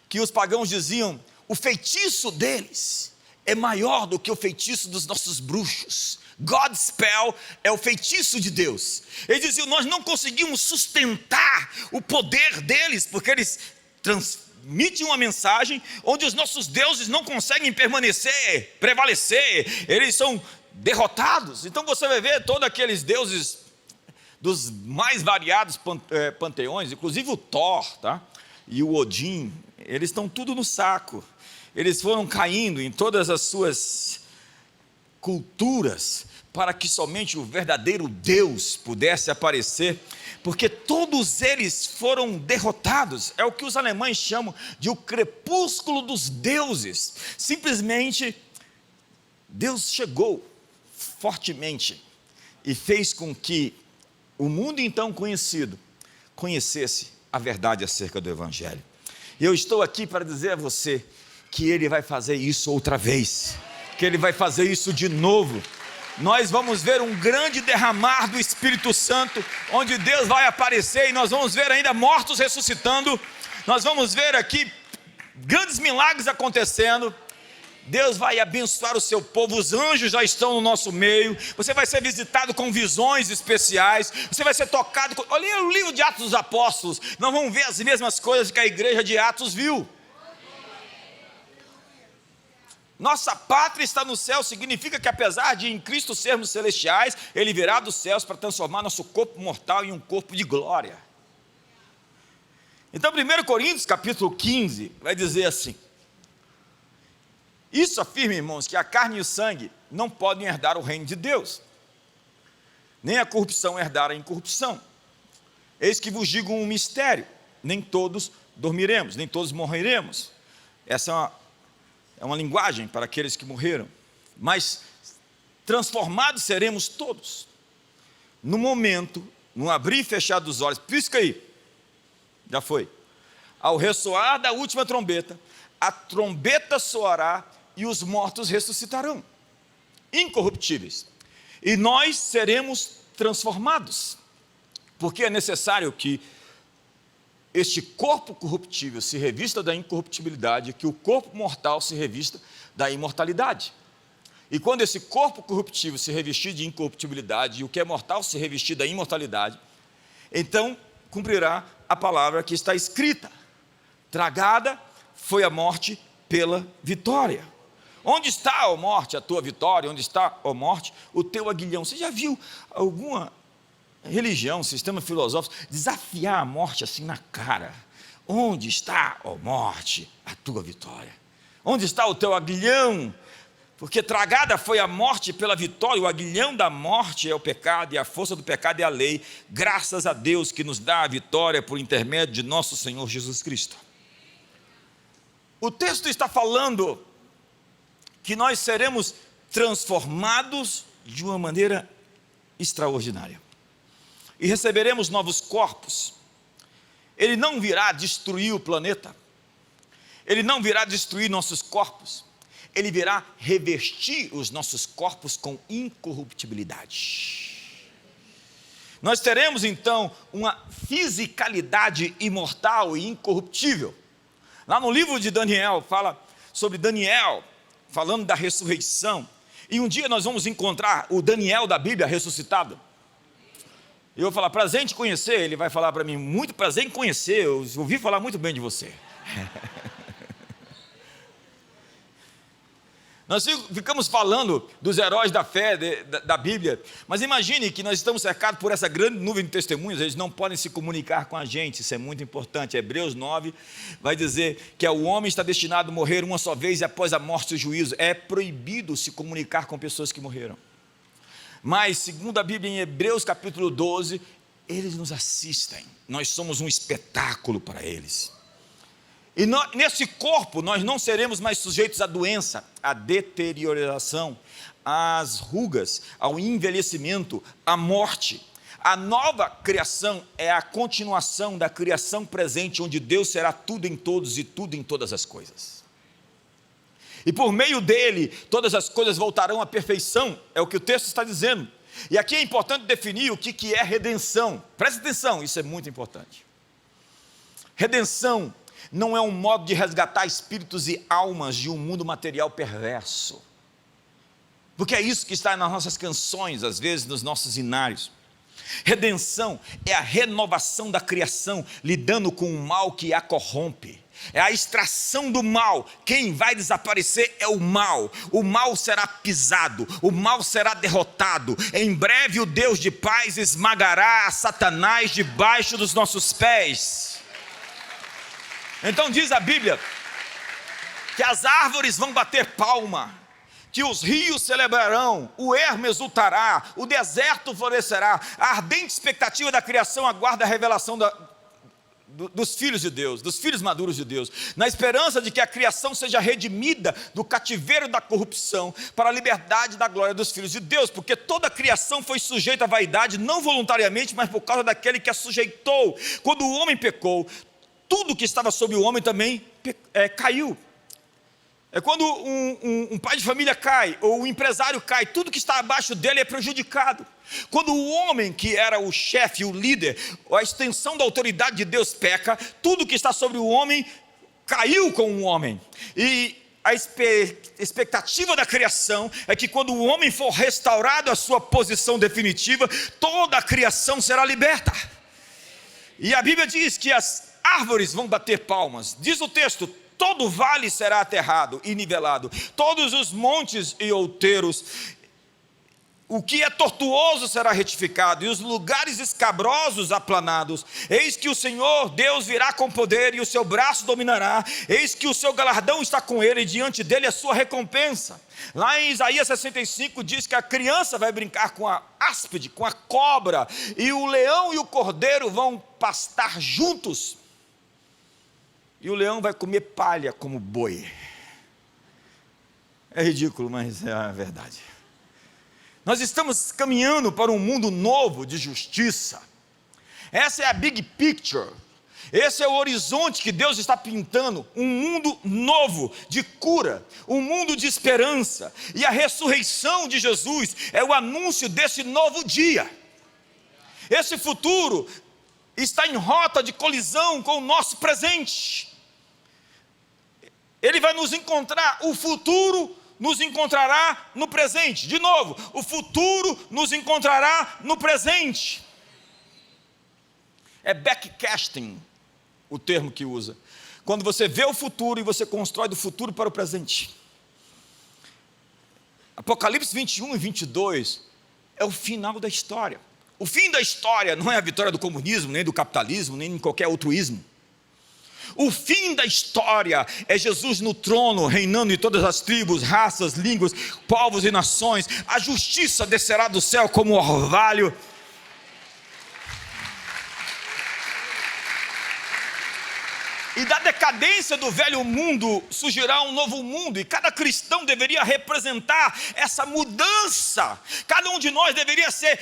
que os pagãos diziam, o feitiço deles é maior do que o feitiço dos nossos bruxos. God's spell é o feitiço de Deus. Eles diziam, nós não conseguimos sustentar o poder deles, porque eles transmitem uma mensagem onde os nossos deuses não conseguem prevalecer, eles são derrotados. Então você vai ver todos aqueles deuses dos mais variados panteões, inclusive o Thor, tá? E o Odin, eles estão tudo no saco. Eles foram caindo em todas as suas culturas, para que somente o verdadeiro Deus pudesse aparecer, porque todos eles foram derrotados. É o que os alemães chamam de o crepúsculo dos deuses. Simplesmente, Deus chegou fortemente e fez com que o mundo então conhecido conhecesse a verdade acerca do evangelho. E eu estou aqui para dizer a você que Ele vai fazer isso outra vez, que Ele vai fazer isso de novo. Nós vamos ver um grande derramar do Espírito Santo, onde Deus vai aparecer e nós vamos ver ainda mortos ressuscitando, nós vamos ver aqui grandes milagres acontecendo. Deus vai abençoar o seu povo, os anjos já estão no nosso meio, você vai ser visitado com visões especiais, você vai ser tocado, olha o livro de Atos dos Apóstolos, nós vamos ver as mesmas coisas que a igreja de Atos viu. Nossa pátria está no céu, significa que apesar de em Cristo sermos celestiais, Ele virá dos céus para transformar nosso corpo mortal em um corpo de glória. Então 1 Coríntios capítulo 15 vai dizer assim, isso afirma, irmãos, que a carne e o sangue não podem herdar o reino de Deus, nem a corrupção herdar a incorrupção. Eis que vos digo um mistério, nem todos dormiremos, nem todos morreremos. Essa é uma linguagem para aqueles que morreram, mas transformados seremos todos, no momento, no abrir e fechar dos olhos, pisca aí, já foi, ao ressoar da última trombeta, a trombeta soará e os mortos ressuscitarão, incorruptíveis, e nós seremos transformados, porque é necessário que este corpo corruptível se revista da incorruptibilidade, que o corpo mortal se revista da imortalidade. E quando esse corpo corruptível se revestir de incorruptibilidade, e o que é mortal se revestir da imortalidade, então cumprirá a palavra que está escrita, tragada foi a morte pela vitória. Onde está, ó morte, a tua vitória? Onde está, ó morte, o teu aguilhão? Você já viu alguma religião, sistema filosófico, desafiar a morte assim na cara? Onde está, ó morte, a tua vitória? Onde está o teu aguilhão? Porque tragada foi a morte pela vitória, o aguilhão da morte é o pecado, e a força do pecado é a lei, graças a Deus que nos dá a vitória por intermédio de nosso Senhor Jesus Cristo. O texto está falando que nós seremos transformados de uma maneira extraordinária. E receberemos novos corpos. Ele não virá destruir o planeta. Ele não virá destruir nossos corpos. Ele virá revestir os nossos corpos com incorruptibilidade. Nós teremos então uma fisicalidade imortal e incorruptível. Lá no livro de Daniel, fala sobre Daniel, falando da ressurreição. E um dia nós vamos encontrar o Daniel da Bíblia ressuscitado. E eu vou falar, prazer em te conhecer. Ele vai falar para mim, muito prazer em conhecer, eu ouvi falar muito bem de você. Nós ficamos falando dos heróis da fé, da Bíblia, mas imagine que nós estamos cercados por essa grande nuvem de testemunhas, eles não podem se comunicar com a gente, isso é muito importante. Hebreus 9 vai dizer que o homem está destinado a morrer uma só vez e após a morte o juízo. É proibido se comunicar com pessoas que morreram. Mas, segundo a Bíblia, em Hebreus capítulo 12, eles nos assistem, nós somos um espetáculo para eles. E nesse corpo nós não seremos mais sujeitos à doença, à deterioração, às rugas, ao envelhecimento, à morte. A nova criação é a continuação da criação presente, onde Deus será tudo em todos e tudo em todas as coisas. E por meio dele, todas as coisas voltarão à perfeição, é o que o texto está dizendo. E aqui é importante definir o que é redenção. Preste atenção, isso é muito importante. Redenção não é um modo de resgatar espíritos e almas de um mundo material perverso. Porque é isso que está nas nossas canções, às vezes nos nossos hinários. Redenção é a renovação da criação, lidando com o mal que a corrompe. É a extração do mal. Quem vai desaparecer é o mal. O mal será pisado, o mal será derrotado. Em breve o Deus de paz esmagará a Satanás debaixo dos nossos pés. Então diz a Bíblia que as árvores vão bater palma, que os rios celebrarão, o ermo exultará, o deserto florescerá. A ardente expectativa da criação aguarda a revelação dos filhos de Deus, dos filhos maduros de Deus, na esperança de que a criação seja redimida do cativeiro da corrupção para a liberdade da glória dos filhos de Deus, porque toda a criação foi sujeita à vaidade, não voluntariamente, mas por causa daquele que a sujeitou. Quando o homem pecou, tudo que estava sobre o homem também caiu. É quando um pai de família cai, ou um empresário cai, tudo que está abaixo dele é prejudicado. Quando o homem que era o chefe, o líder, a extensão da autoridade de Deus peca, tudo que está sobre o homem caiu com o homem. E a expectativa da criação é que quando o homem for restaurado à sua posição definitiva, toda a criação será liberta. E a Bíblia diz que as árvores vão bater palmas. Diz o texto: todo vale será aterrado e nivelado, todos os montes e outeiros, o que é tortuoso será retificado, e os lugares escabrosos aplanados. Eis que o Senhor Deus virá com poder, e o seu braço dominará. Eis que o seu galardão está com ele, e diante dele a sua recompensa. Lá em Isaías 65 diz que a criança vai brincar com a áspide, com a cobra, e o leão e o cordeiro vão pastar juntos, e o leão vai comer palha como boi. É ridículo, mas é a verdade. Nós estamos caminhando para um mundo novo de justiça. Essa é a big picture. Esse é o horizonte que Deus está pintando. Um mundo novo de cura, um mundo de esperança. E a ressurreição de Jesus é o anúncio desse novo dia. Esse futuro está em rota de colisão com o nosso presente. Ele vai nos encontrar, o futuro nos encontrará no presente. De novo, o futuro nos encontrará no presente. É backcasting o termo que usa. Quando você vê o futuro e você constrói do futuro para o presente. Apocalipse 21 e 22 é o final da história. O fim da história não é a vitória do comunismo, nem do capitalismo, nem de qualquer outro ismo. O fim da história é Jesus no trono, reinando em todas as tribos, raças, línguas, povos e nações. A justiça descerá do céu como orvalho. E da decadência do velho mundo surgirá um novo mundo, e cada cristão deveria representar essa mudança. Cada um de nós deveria ser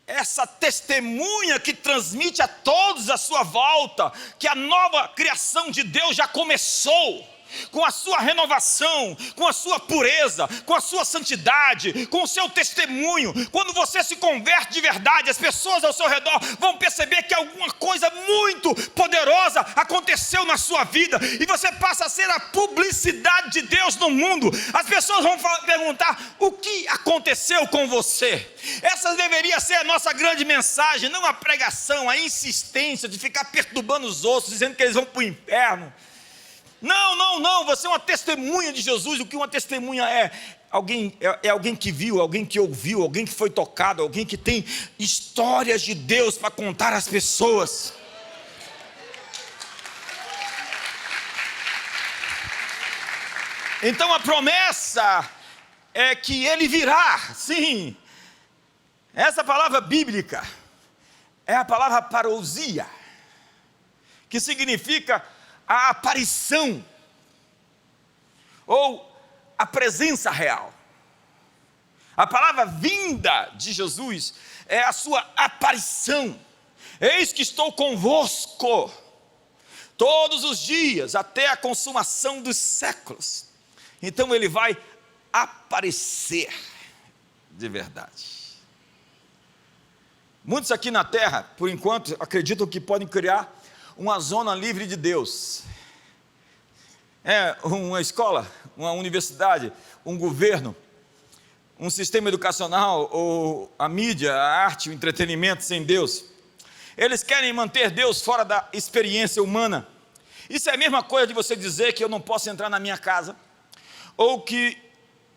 essa testemunha que transmite a todos à sua volta que a nova criação de Deus já começou, com a sua renovação, com a sua pureza, com a sua santidade, com o seu testemunho. Quando você se converte de verdade, as pessoas ao seu redor vão perceber que alguma coisa muito poderosa aconteceu na sua vida, e você passa a ser a publicidade de Deus no mundo. As pessoas vão perguntar: o que aconteceu com você? Essa deveria ser a nossa grande mensagem, não a pregação, a insistência de ficar perturbando os outros, dizendo que eles vão para o inferno. Não, você é uma testemunha de Jesus. O que uma testemunha é? Alguém que viu, alguém que ouviu, alguém que foi tocado, alguém que tem histórias de Deus para contar às pessoas. Então a promessa é que ele virá, sim. Essa palavra bíblica é a palavra parousia, que significa a aparição, ou a presença real. A palavra vinda de Jesus é a sua aparição. Eis que estou convosco todos os dias, até a consumação dos séculos. Então ele vai aparecer de verdade. Muitos aqui na terra, por enquanto, acreditam que podem criar uma zona livre de Deus. Uma escola, uma universidade, um governo, um sistema educacional, ou a mídia, a arte, o entretenimento sem Deus. Eles querem manter Deus fora da experiência humana. Isso é a mesma coisa de você dizer que eu não posso entrar na minha casa, ou que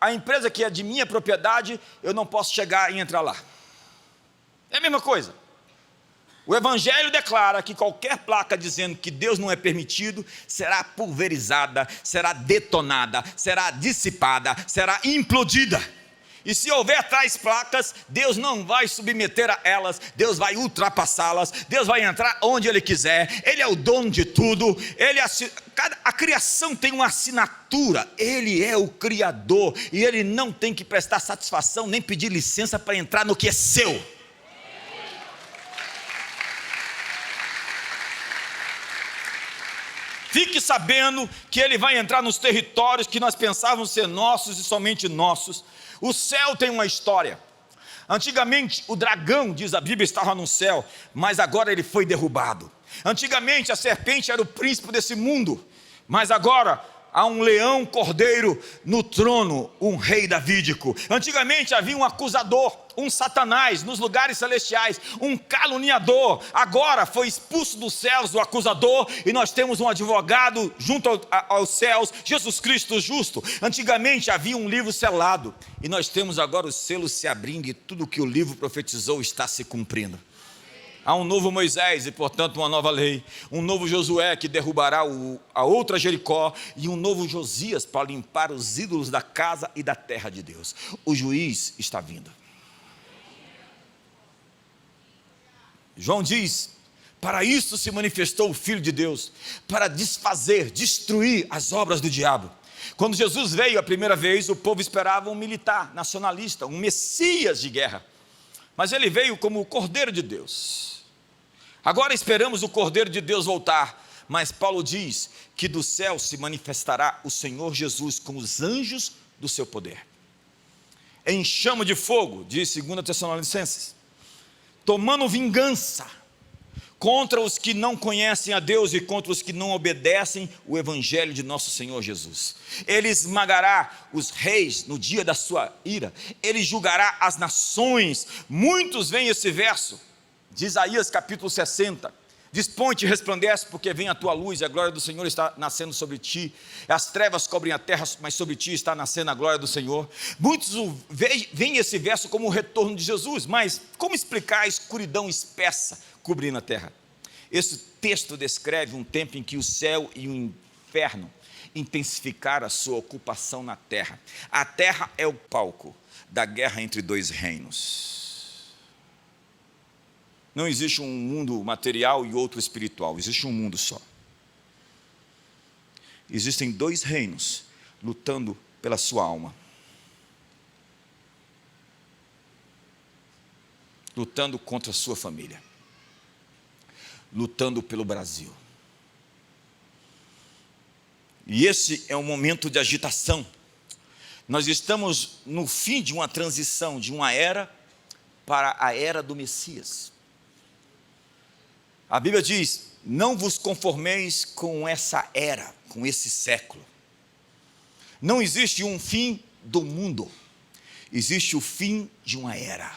a empresa que é de minha propriedade, eu não posso chegar e entrar lá. É a mesma coisa. O Evangelho declara que qualquer placa dizendo que Deus não é permitido, será pulverizada, será detonada, será dissipada, será implodida. E se houver tais placas, Deus não vai submeter a elas, Deus vai ultrapassá-las, Deus vai entrar onde Ele quiser, Ele é o dono de tudo, a criação tem uma assinatura, Ele é o Criador, e Ele não tem que prestar satisfação, nem pedir licença para entrar no que é seu. Fique sabendo que Ele vai entrar nos territórios que nós pensávamos ser nossos e somente nossos. O céu tem uma história. Antigamente o dragão, diz a Bíblia, estava no céu, mas agora ele foi derrubado. Antigamente a serpente era o príncipe desse mundo, mas agora há um leão cordeiro no trono, um rei davídico. Antigamente havia um acusador, um Satanás nos lugares celestiais, um caluniador. Agora foi expulso dos céus o acusador, e nós temos um advogado junto aos céus, Jesus Cristo justo. Antigamente havia um livro selado, e nós temos agora os selos se abrindo, e tudo que o livro profetizou está se cumprindo. Há um novo Moisés e, portanto, uma nova lei. Um novo Josué que derrubará a outra Jericó. E um novo Josias para limpar os ídolos da casa e da terra de Deus. O juiz está vindo. João diz: para isso se manifestou o Filho de Deus, para desfazer, destruir as obras do diabo. Quando Jesus veio a primeira vez, o povo esperava um militar nacionalista, um Messias de guerra. Mas ele veio como o Cordeiro de Deus. Agora esperamos o Cordeiro de Deus voltar, mas Paulo diz que do céu se manifestará o Senhor Jesus com os anjos do seu poder. Em chama de fogo, diz 2 Tessalonicenses, tomando vingança contra os que não conhecem a Deus e contra os que não obedecem o Evangelho de nosso Senhor Jesus. Ele esmagará os reis no dia da sua ira, ele julgará as nações. Muitos veem esse verso de Isaías capítulo 60, dispõe-te e resplandece, porque vem a tua luz, e a glória do Senhor está nascendo sobre ti. As trevas cobrem a terra, mas sobre ti está nascendo a glória do Senhor. Muitos veem esse verso como o retorno de Jesus, mas como explicar a escuridão espessa cobrindo a terra? Esse texto descreve um tempo em que o céu e o inferno intensificaram a sua ocupação na terra. A terra é o palco da guerra entre dois reinos. Não existe um mundo material e outro espiritual, existe um mundo só. Existem dois reinos lutando pela sua alma, lutando contra a sua família, lutando pelo Brasil. E esse é um momento de agitação. Nós estamos no fim de uma transição, de uma era para a era do Messias. A Bíblia diz: não vos conformeis com essa era, com esse século. Não existe um fim do mundo, existe o fim de uma era,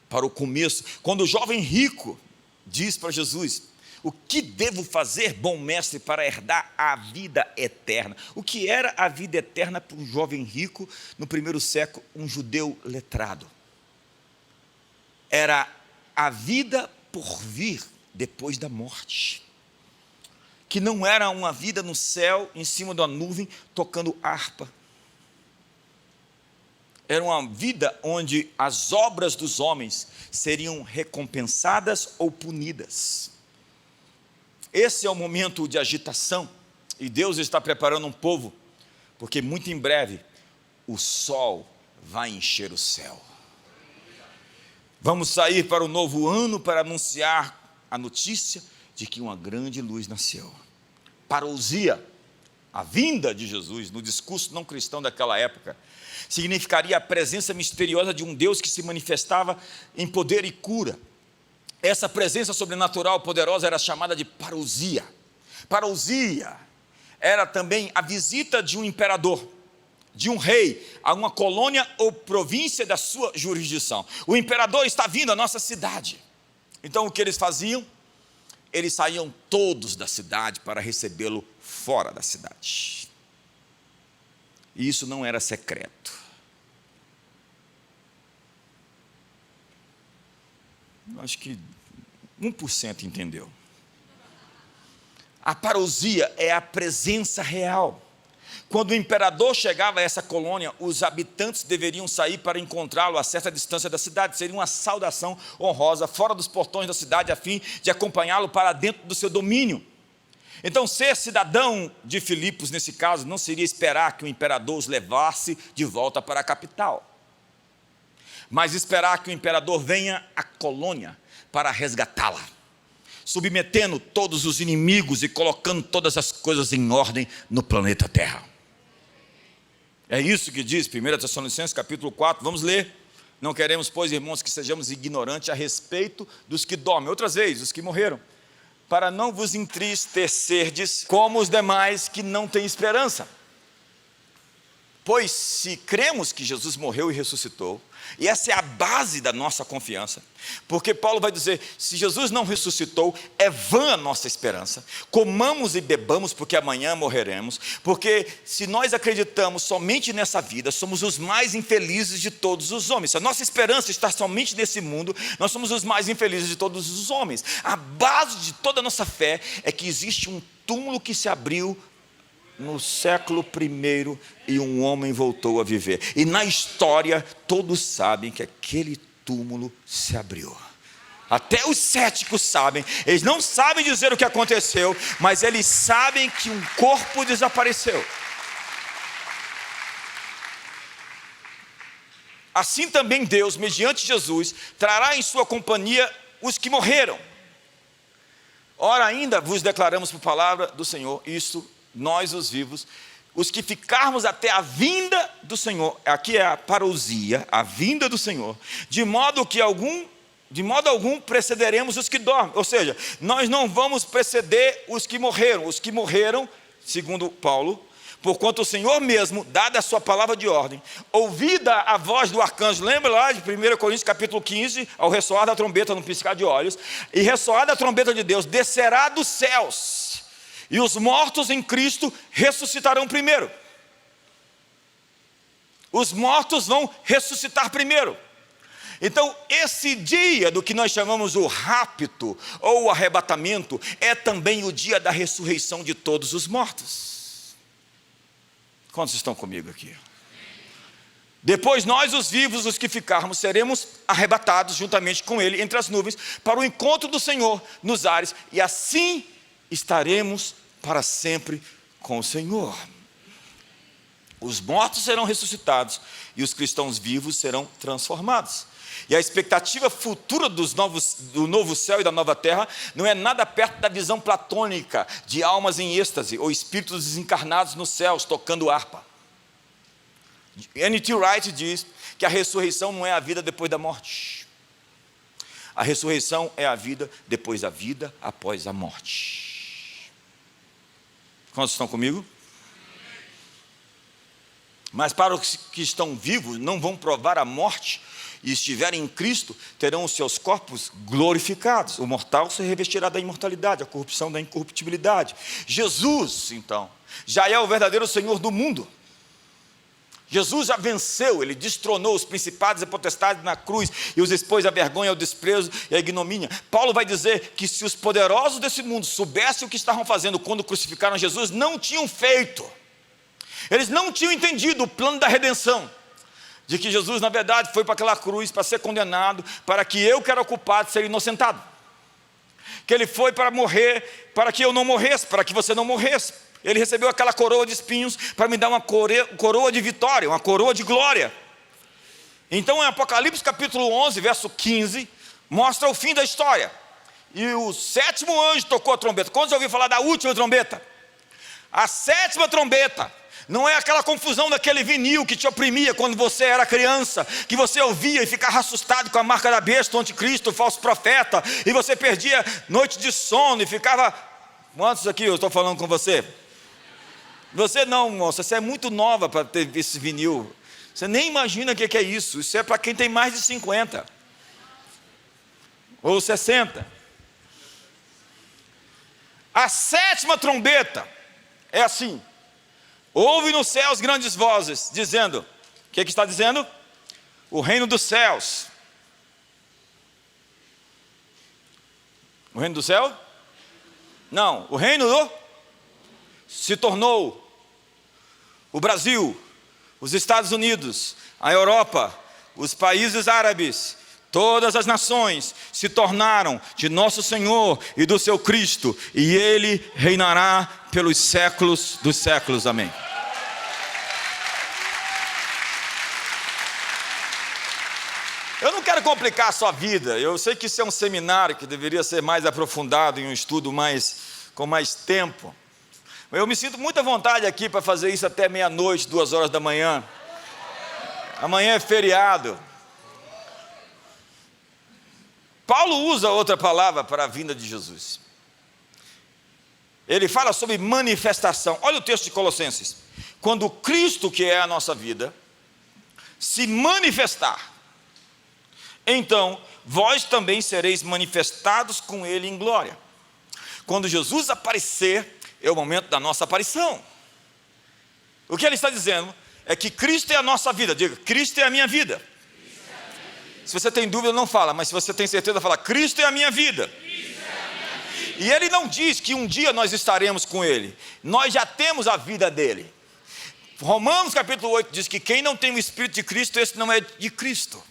para o começo. Quando o jovem rico diz para Jesus: O que devo fazer, bom mestre, para herdar a vida eterna? O que era a vida eterna para um jovem rico no primeiro século, um judeu letrado? Era a vida por vir depois da morte, que não era uma vida no céu, em cima de uma nuvem, tocando harpa. Era uma vida onde as obras dos homens seriam recompensadas ou punidas. Esse é o momento de agitação, e Deus está preparando um povo, porque muito em breve o sol vai encher o céu. Vamos sair para o novo ano para anunciar a notícia de que uma grande luz nasceu. Parousia, a vinda de Jesus, no discurso não cristão daquela época, significaria a presença misteriosa de um Deus que se manifestava em poder e cura. Essa presença sobrenatural poderosa era chamada de parousia. Parousia era também a visita de um imperador, de um rei, a uma colônia ou província da sua jurisdição. O imperador está vindo à nossa cidade. Então o que eles faziam? Eles saíam todos da cidade para recebê-lo fora da cidade. E isso não era secreto. Eu acho que 1% entendeu. A parousia é a presença real. Quando o imperador chegava a essa colônia, os habitantes deveriam sair para encontrá-lo a certa distância da cidade. Seria uma saudação honrosa, fora dos portões da cidade, a fim de acompanhá-lo para dentro do seu domínio. Então, ser cidadão de Filipos, nesse caso, não seria esperar que o imperador os levasse de volta para a capital, mas esperar que o imperador venha à colônia para resgatá-la, submetendo todos os inimigos e colocando todas as coisas em ordem no planeta Terra. É isso que diz 1 Tessalonicenses capítulo 4, vamos ler. Não queremos, pois, irmãos, que sejamos ignorantes a respeito dos que dormem, outras vezes, os que morreram, para não vos entristecerdes como os demais que não têm esperança. Pois se cremos que Jesus morreu e ressuscitou, e essa é a base da nossa confiança, porque Paulo vai dizer, se Jesus não ressuscitou, é vã a nossa esperança, comamos e bebamos porque amanhã morreremos, porque se nós acreditamos somente nessa vida, somos os mais infelizes de todos os homens. Se a nossa esperança está somente nesse mundo, nós somos os mais infelizes de todos os homens. A base de toda a nossa fé é que existe um túmulo que se abriu no século I, e um homem voltou a viver. E na história, todos sabem que aquele túmulo se abriu. Até os céticos sabem. Eles não sabem dizer o que aconteceu, mas eles sabem que um corpo desapareceu. Assim também Deus, mediante Jesus, trará em sua companhia os que morreram. Ora, ainda vos declaramos por palavra do Senhor, isso nós os vivos, os que ficarmos até a vinda do Senhor. Aqui é a parousia, a vinda do Senhor, de modo algum precederemos os que dormem. Ou seja, nós não vamos preceder os que morreram, segundo Paulo, porquanto o Senhor mesmo, dada a sua palavra de ordem, ouvida a voz do arcanjo, lembra lá de 1 Coríntios capítulo 15, ao ressoar da trombeta no piscar de olhos, e ressoar da trombeta de Deus, descerá dos céus, e os mortos em Cristo ressuscitarão primeiro. Os mortos vão ressuscitar primeiro. Então, esse dia do que nós chamamos o rapto ou o arrebatamento é também o dia da ressurreição de todos os mortos. Quantos estão comigo aqui? Depois nós, os vivos, os que ficarmos, seremos arrebatados juntamente com Ele entre as nuvens para o encontro do Senhor nos ares, e assim estaremos para sempre com o Senhor. Os mortos serão ressuscitados e os cristãos vivos serão transformados. E a expectativa futura do novo céu e da nova terra não é nada perto da visão platônica de almas em êxtase ou espíritos desencarnados nos céus tocando harpa. N.T. Wright diz que a ressurreição não é a vida depois da morte. A ressurreição é a vida depois da vida, após a morte. Quantos estão comigo? Mas para os que estão vivos, não vão provar a morte, e estiverem em Cristo, terão os seus corpos glorificados. O mortal se revestirá da imortalidade, a corrupção da incorruptibilidade. Jesus, então, já é o verdadeiro Senhor do mundo. Jesus já venceu, Ele destronou os principados e potestades na cruz e os expôs à vergonha, ao desprezo e à ignomínia. Paulo vai dizer que se os poderosos desse mundo soubessem o que estavam fazendo quando crucificaram Jesus, não tinham feito. Eles não tinham entendido o plano da redenção, de que Jesus, na verdade, foi para aquela cruz para ser condenado, para que eu, que era o culpado, seja inocentado. Que Ele foi para morrer, para que eu não morresse, para que você não morresse. Ele recebeu aquela coroa de espinhos para me dar uma coroa de vitória, uma coroa de glória. Então, em Apocalipse capítulo 11, verso 15, mostra o fim da história. E o sétimo anjo tocou a trombeta. Quando já ouviu falar da última trombeta? A sétima trombeta. Não é aquela confusão daquele vinil que te oprimia quando você era criança, que você ouvia e ficava assustado com a marca da besta, o anticristo, o falso profeta, e você perdia noite de sono e ficava... Quantos aqui eu estou falando com você? Você não, moça, você é muito nova para ter esse vinil. Você nem imagina o que é isso. Isso é para quem tem mais de 50 ou 60. A sétima trombeta é assim: ouve nos céus grandes vozes, dizendo, o que está dizendo? O reino dos céus. O reino do céu? Não, o reino do... se tornou o Brasil, os Estados Unidos, a Europa, os países árabes, todas as nações se tornaram de nosso Senhor e do seu Cristo, e Ele reinará pelos séculos dos séculos. Amém. Eu não quero complicar a sua vida. Eu sei que isso é um seminário que deveria ser mais aprofundado, em um estudo com mais tempo. Eu me sinto muita vontade aqui para fazer isso até meia-noite, 2 horas da manhã. Amanhã é feriado. Paulo usa outra palavra para a vinda de Jesus. Ele fala sobre manifestação. Olha o texto de Colossenses. Quando Cristo, que é a nossa vida, se manifestar, então vós também sereis manifestados com Ele em glória. Quando Jesus aparecer, é o momento da nossa aparição. O que ele está dizendo é que Cristo é a nossa vida. Diga, Cristo é a minha vida. Se você tem dúvida, não fala, mas se você tem certeza, fala, Cristo é a minha vida. E ele não diz que um dia nós estaremos com Ele. Nós já temos a vida dele. Romanos capítulo 8 diz que quem não tem o Espírito de Cristo, esse não é de Cristo.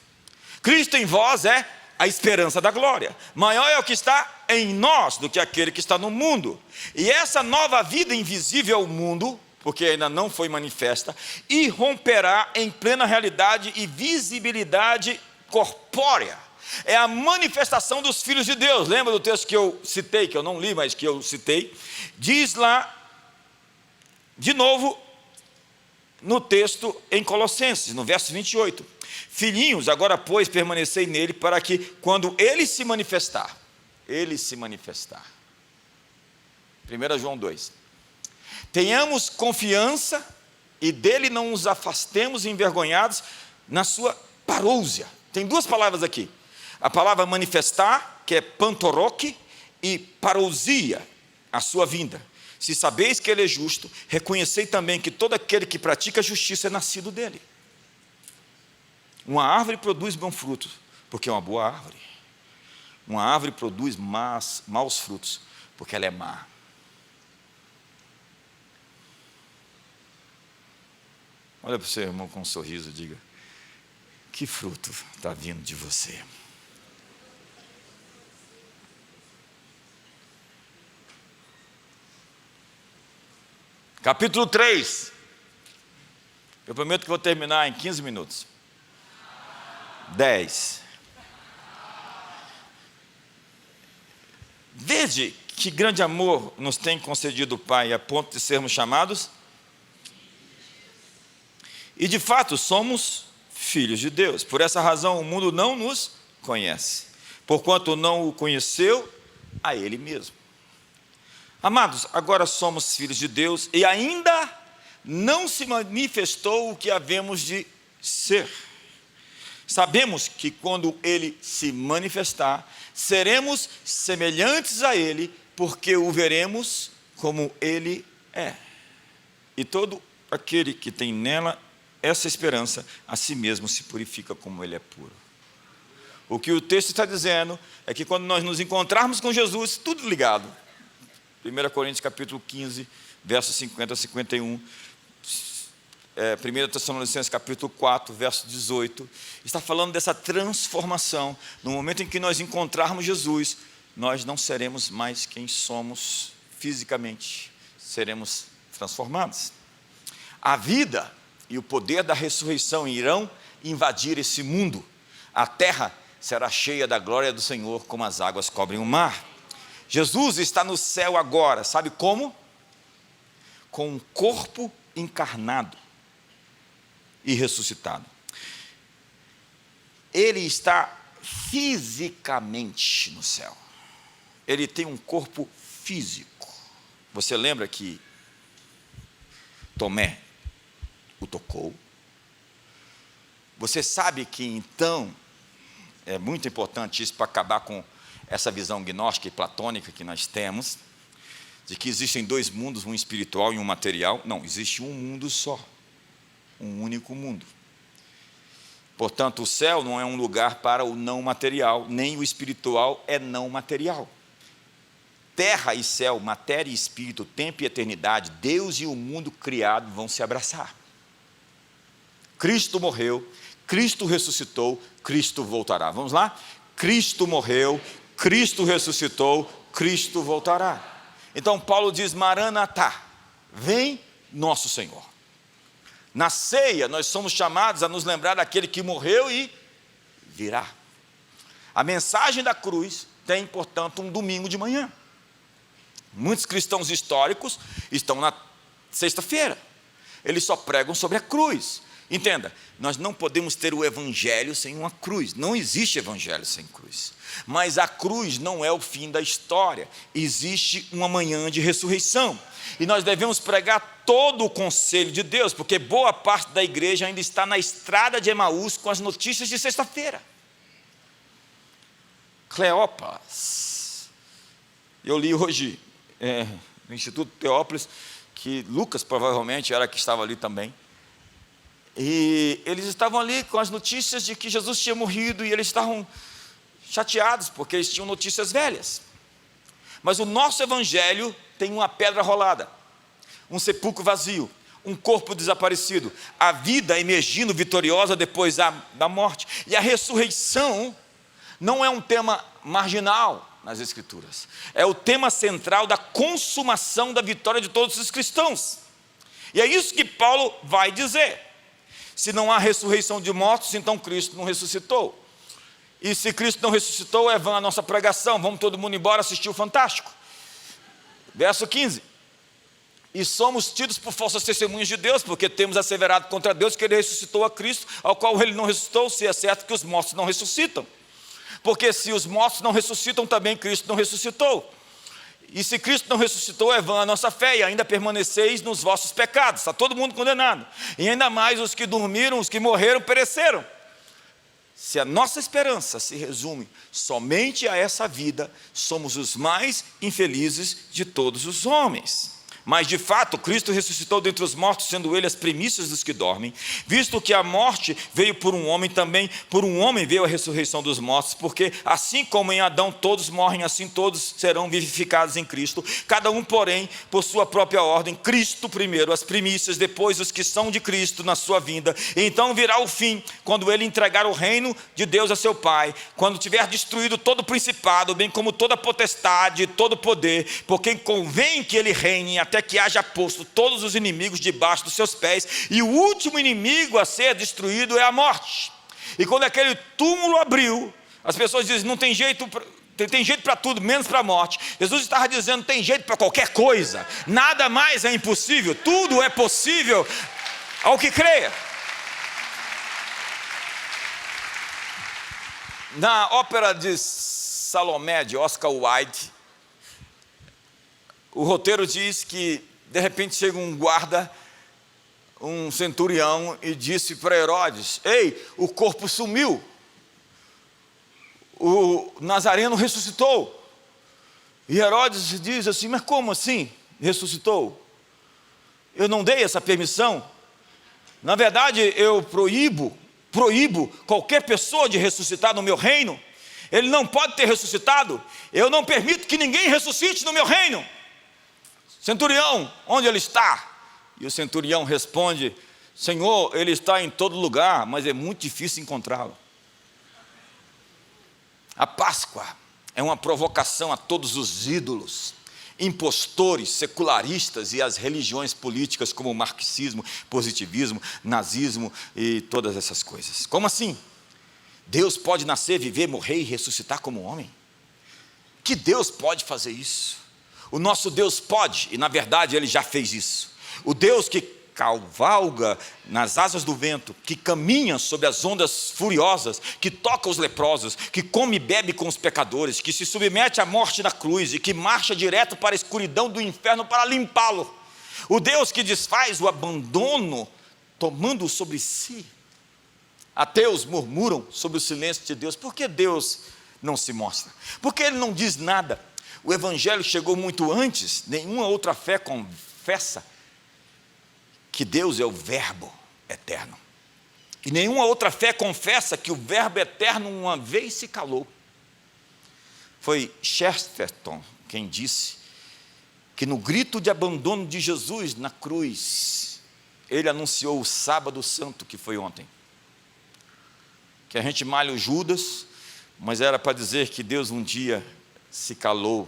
Cristo em vós é a esperança da glória. Maior é o que está em nós do que aquele que está no mundo. E essa nova vida invisível ao mundo, porque ainda não foi manifesta, irromperá em plena realidade e visibilidade corpórea. É a manifestação dos filhos de Deus. Lembra do texto que eu citei, que eu não li, mas que eu citei? Diz lá, de novo, no texto em Colossenses, no verso 28. Filhinhos, agora pois permanecei nele, para que quando ele se manifestar, 1 João 2, tenhamos confiança e dele não nos afastemos envergonhados na sua parousia. Tem 2 palavras aqui, a palavra manifestar, que é pantoroque, e parousia, a sua vinda. Se sabeis que ele é justo, reconhecei também que todo aquele que pratica justiça é nascido dele. Uma árvore produz bom fruto, porque é uma boa árvore. Uma árvore produz maus frutos, porque ela é má. Olha para o seu irmão com um sorriso e diga, que fruto está vindo de você? Capítulo 3. Eu prometo que vou terminar em 15 minutos. 10. Vede que grande amor nos tem concedido o Pai, a ponto de sermos chamados. E de fato somos filhos de Deus. Por essa razão o mundo não nos conhece, porquanto não o conheceu a Ele mesmo. Amados, agora somos filhos de Deus e ainda não se manifestou o que havemos de ser. Sabemos que quando ele se manifestar, seremos semelhantes a ele, porque o veremos como ele é. E todo aquele que tem nela essa esperança, a si mesmo se purifica como ele é puro. O que o texto está dizendo é que quando nós nos encontrarmos com Jesus, tudo ligado. 1 Coríntios capítulo 15, versos 50 a 51. 1 Tessalonicenses capítulo 4, verso 18, está falando dessa transformação. No momento em que nós encontrarmos Jesus, nós não seremos mais quem somos fisicamente, seremos transformados. A vida e o poder da ressurreição irão invadir esse mundo. A terra será cheia da glória do Senhor, como as águas cobrem o mar. Jesus está no céu agora, sabe como? Com um corpo encarnado e ressuscitado. Ele está fisicamente no céu. Ele tem um corpo físico. Você lembra que Tomé o tocou? Você sabe que então, é muito importante isso para acabar com essa visão gnóstica e platônica que nós temos, de que existem dois mundos, um espiritual e um material. Não, existe um mundo só. Um único mundo. Portanto, o céu não é um lugar para o não material, nem o espiritual é não material. Terra e céu, matéria e espírito, tempo e eternidade, Deus e o mundo criado vão se abraçar. Cristo morreu, Cristo ressuscitou, Cristo voltará. Vamos lá? Cristo morreu, Cristo ressuscitou, Cristo voltará. Então Paulo diz: Maranatá, vem nosso Senhor. Na ceia, nós somos chamados a nos lembrar daquele que morreu e virá. A mensagem da cruz tem, portanto, um domingo de manhã. Muitos cristãos históricos estão na sexta-feira. Eles só pregam sobre a cruz. Entenda, nós não podemos ter o evangelho sem uma cruz. Não existe evangelho sem cruz. Mas a cruz não é o fim da história. Existe uma manhã de ressurreição. E nós devemos pregar todo o conselho de Deus, porque boa parte da igreja ainda está na estrada de Emaús com as notícias de sexta-feira. Cleópas. Eu li hoje no Instituto Teópolis que Lucas provavelmente era que estava ali também. E eles estavam ali com as notícias de que Jesus tinha morrido e eles estavam chateados porque eles tinham notícias velhas. Mas o nosso evangelho tem uma pedra rolada, um sepulcro vazio, um corpo desaparecido, a vida emergindo vitoriosa depois da morte. E a ressurreição não é um tema marginal nas Escrituras, é o tema central da consumação da vitória de todos os cristãos. E é isso que Paulo vai dizer. Se não há ressurreição de mortos, então Cristo não ressuscitou. E se Cristo não ressuscitou, é vã a nossa pregação, vamos todo mundo embora assistir o Fantástico. Verso 15. E somos tidos por falsas testemunhas de Deus, porque temos asseverado contra Deus que Ele ressuscitou a Cristo, ao qual Ele não ressuscitou, se é certo que os mortos não ressuscitam. Porque se os mortos não ressuscitam, também Cristo não ressuscitou. E se Cristo não ressuscitou, é vã a nossa fé, e ainda permaneceis nos vossos pecados. Está todo mundo condenado. E ainda mais os que dormiram, os que morreram, pereceram. Se a nossa esperança se resume somente a essa vida, somos os mais infelizes de todos os homens. Mas de fato, Cristo ressuscitou dentre os mortos, sendo Ele as primícias dos que dormem. Visto que a morte veio por um homem, também por um homem veio a ressurreição dos mortos, porque assim como em Adão todos morrem, assim todos serão vivificados em Cristo. Cada um, porém, por sua própria ordem. Cristo primeiro, as primícias, depois os que são de Cristo na sua vinda. E então virá o fim, quando Ele entregar o reino de Deus a seu Pai, quando tiver destruído todo o principado, bem como toda a potestade, todo o poder, porque convém que Ele reine até que haja posto todos os inimigos debaixo dos seus pés, e o último inimigo a ser destruído é a morte. E quando aquele túmulo abriu, as pessoas dizem: não tem jeito, tem jeito para tudo, menos para a morte. Jesus estava dizendo: tem jeito para qualquer coisa, nada mais é impossível, tudo é possível ao que creia. Na ópera de Salomé, de Oscar Wilde, o roteiro diz que de repente chega um guarda um centurião e disse para Herodes: ei, o corpo sumiu, o Nazareno ressuscitou. E Herodes diz assim: mas como assim ressuscitou? Eu não dei essa permissão. Na verdade, eu proíbo qualquer pessoa de ressuscitar no meu reino. Ele não pode ter ressuscitado. Eu não permito que ninguém ressuscite no meu reino. Centurião, onde ele está? E o centurião responde: Senhor, ele está em todo lugar, mas é muito difícil encontrá-lo. A Páscoa é uma provocação a todos os ídolos, impostores, secularistas e as religiões políticas como o marxismo, positivismo, nazismo e todas essas coisas. Como assim? Deus pode nascer, viver, morrer e ressuscitar como homem? Que Deus pode fazer isso? O nosso Deus pode, e na verdade Ele já fez isso. O Deus que cavalga nas asas do vento, que caminha sobre as ondas furiosas, que toca os leprosos, que come e bebe com os pecadores, que se submete à morte na cruz e que marcha direto para a escuridão do inferno para limpá-lo. O Deus que desfaz o abandono, tomando sobre si. Ateus murmuram sobre o silêncio de Deus. Por que Deus não se mostra? Porque Ele não diz nada. O Evangelho chegou muito antes. Nenhuma outra fé confessa que Deus é o Verbo eterno. E nenhuma outra fé confessa que o Verbo eterno uma vez se calou. Foi Chesterton quem disse que no grito de abandono de Jesus na cruz, Ele anunciou o sábado santo que foi ontem. Que a gente malha o Judas, mas era para dizer que Deus um dia se calou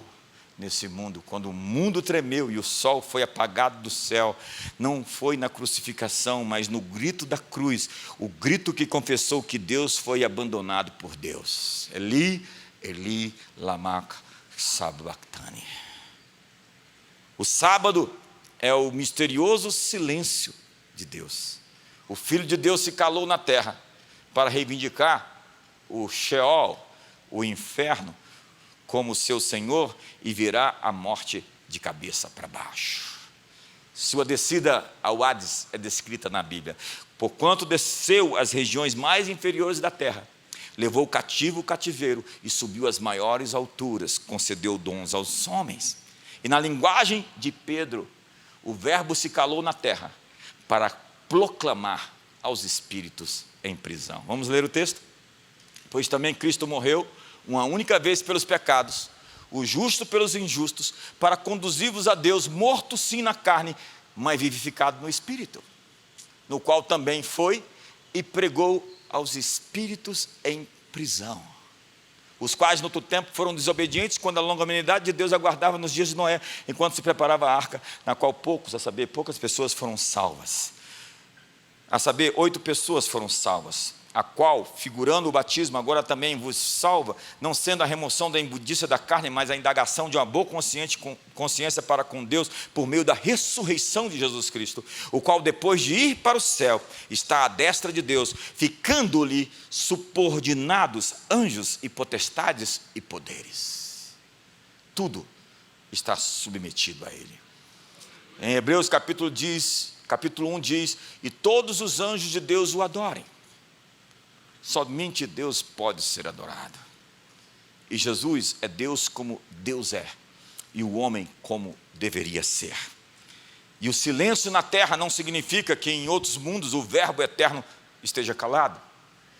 nesse mundo, quando o mundo tremeu e o sol foi apagado do céu. Não foi na crucificação, mas no grito da cruz, o grito que confessou que Deus foi abandonado por Deus. Eli, Eli, lama sabachthani. O sábado é o misterioso silêncio de Deus. O Filho de Deus se calou na terra para reivindicar o Sheol, o inferno, como seu Senhor, e virá a morte de cabeça para baixo. Sua descida ao Hades é descrita na Bíblia. Porquanto desceu às regiões mais inferiores da terra, levou cativo o cativeiro e subiu às maiores alturas, concedeu dons aos homens. E na linguagem de Pedro, o Verbo se calou na terra para proclamar aos espíritos em prisão. Vamos ler o texto? Pois também Cristo morreu uma única vez pelos pecados, o justo pelos injustos, para conduzir-vos a Deus, morto sim na carne, mas vivificado no Espírito, no qual também foi e pregou aos espíritos em prisão, os quais no outro tempo foram desobedientes, quando a longanimidade de Deus aguardava nos dias de Noé, enquanto se preparava a arca, na qual poucas pessoas foram salvas. A saber, 8 pessoas foram salvas, a qual, figurando o batismo, agora também vos salva, não sendo a remoção da imundícia da carne, mas a indagação de uma boa consciência para com Deus, por meio da ressurreição de Jesus Cristo, o qual, depois de ir para o céu, está à destra de Deus, ficando-lhe subordinados anjos e potestades e poderes. Tudo está submetido a Ele. Em Hebreus capítulo 1 diz: e todos os anjos de Deus o adorem. Somente Deus pode ser adorado. E Jesus é Deus como Deus é, e o homem como deveria ser. E o silêncio na terra não significa que em outros mundos o Verbo eterno esteja calado.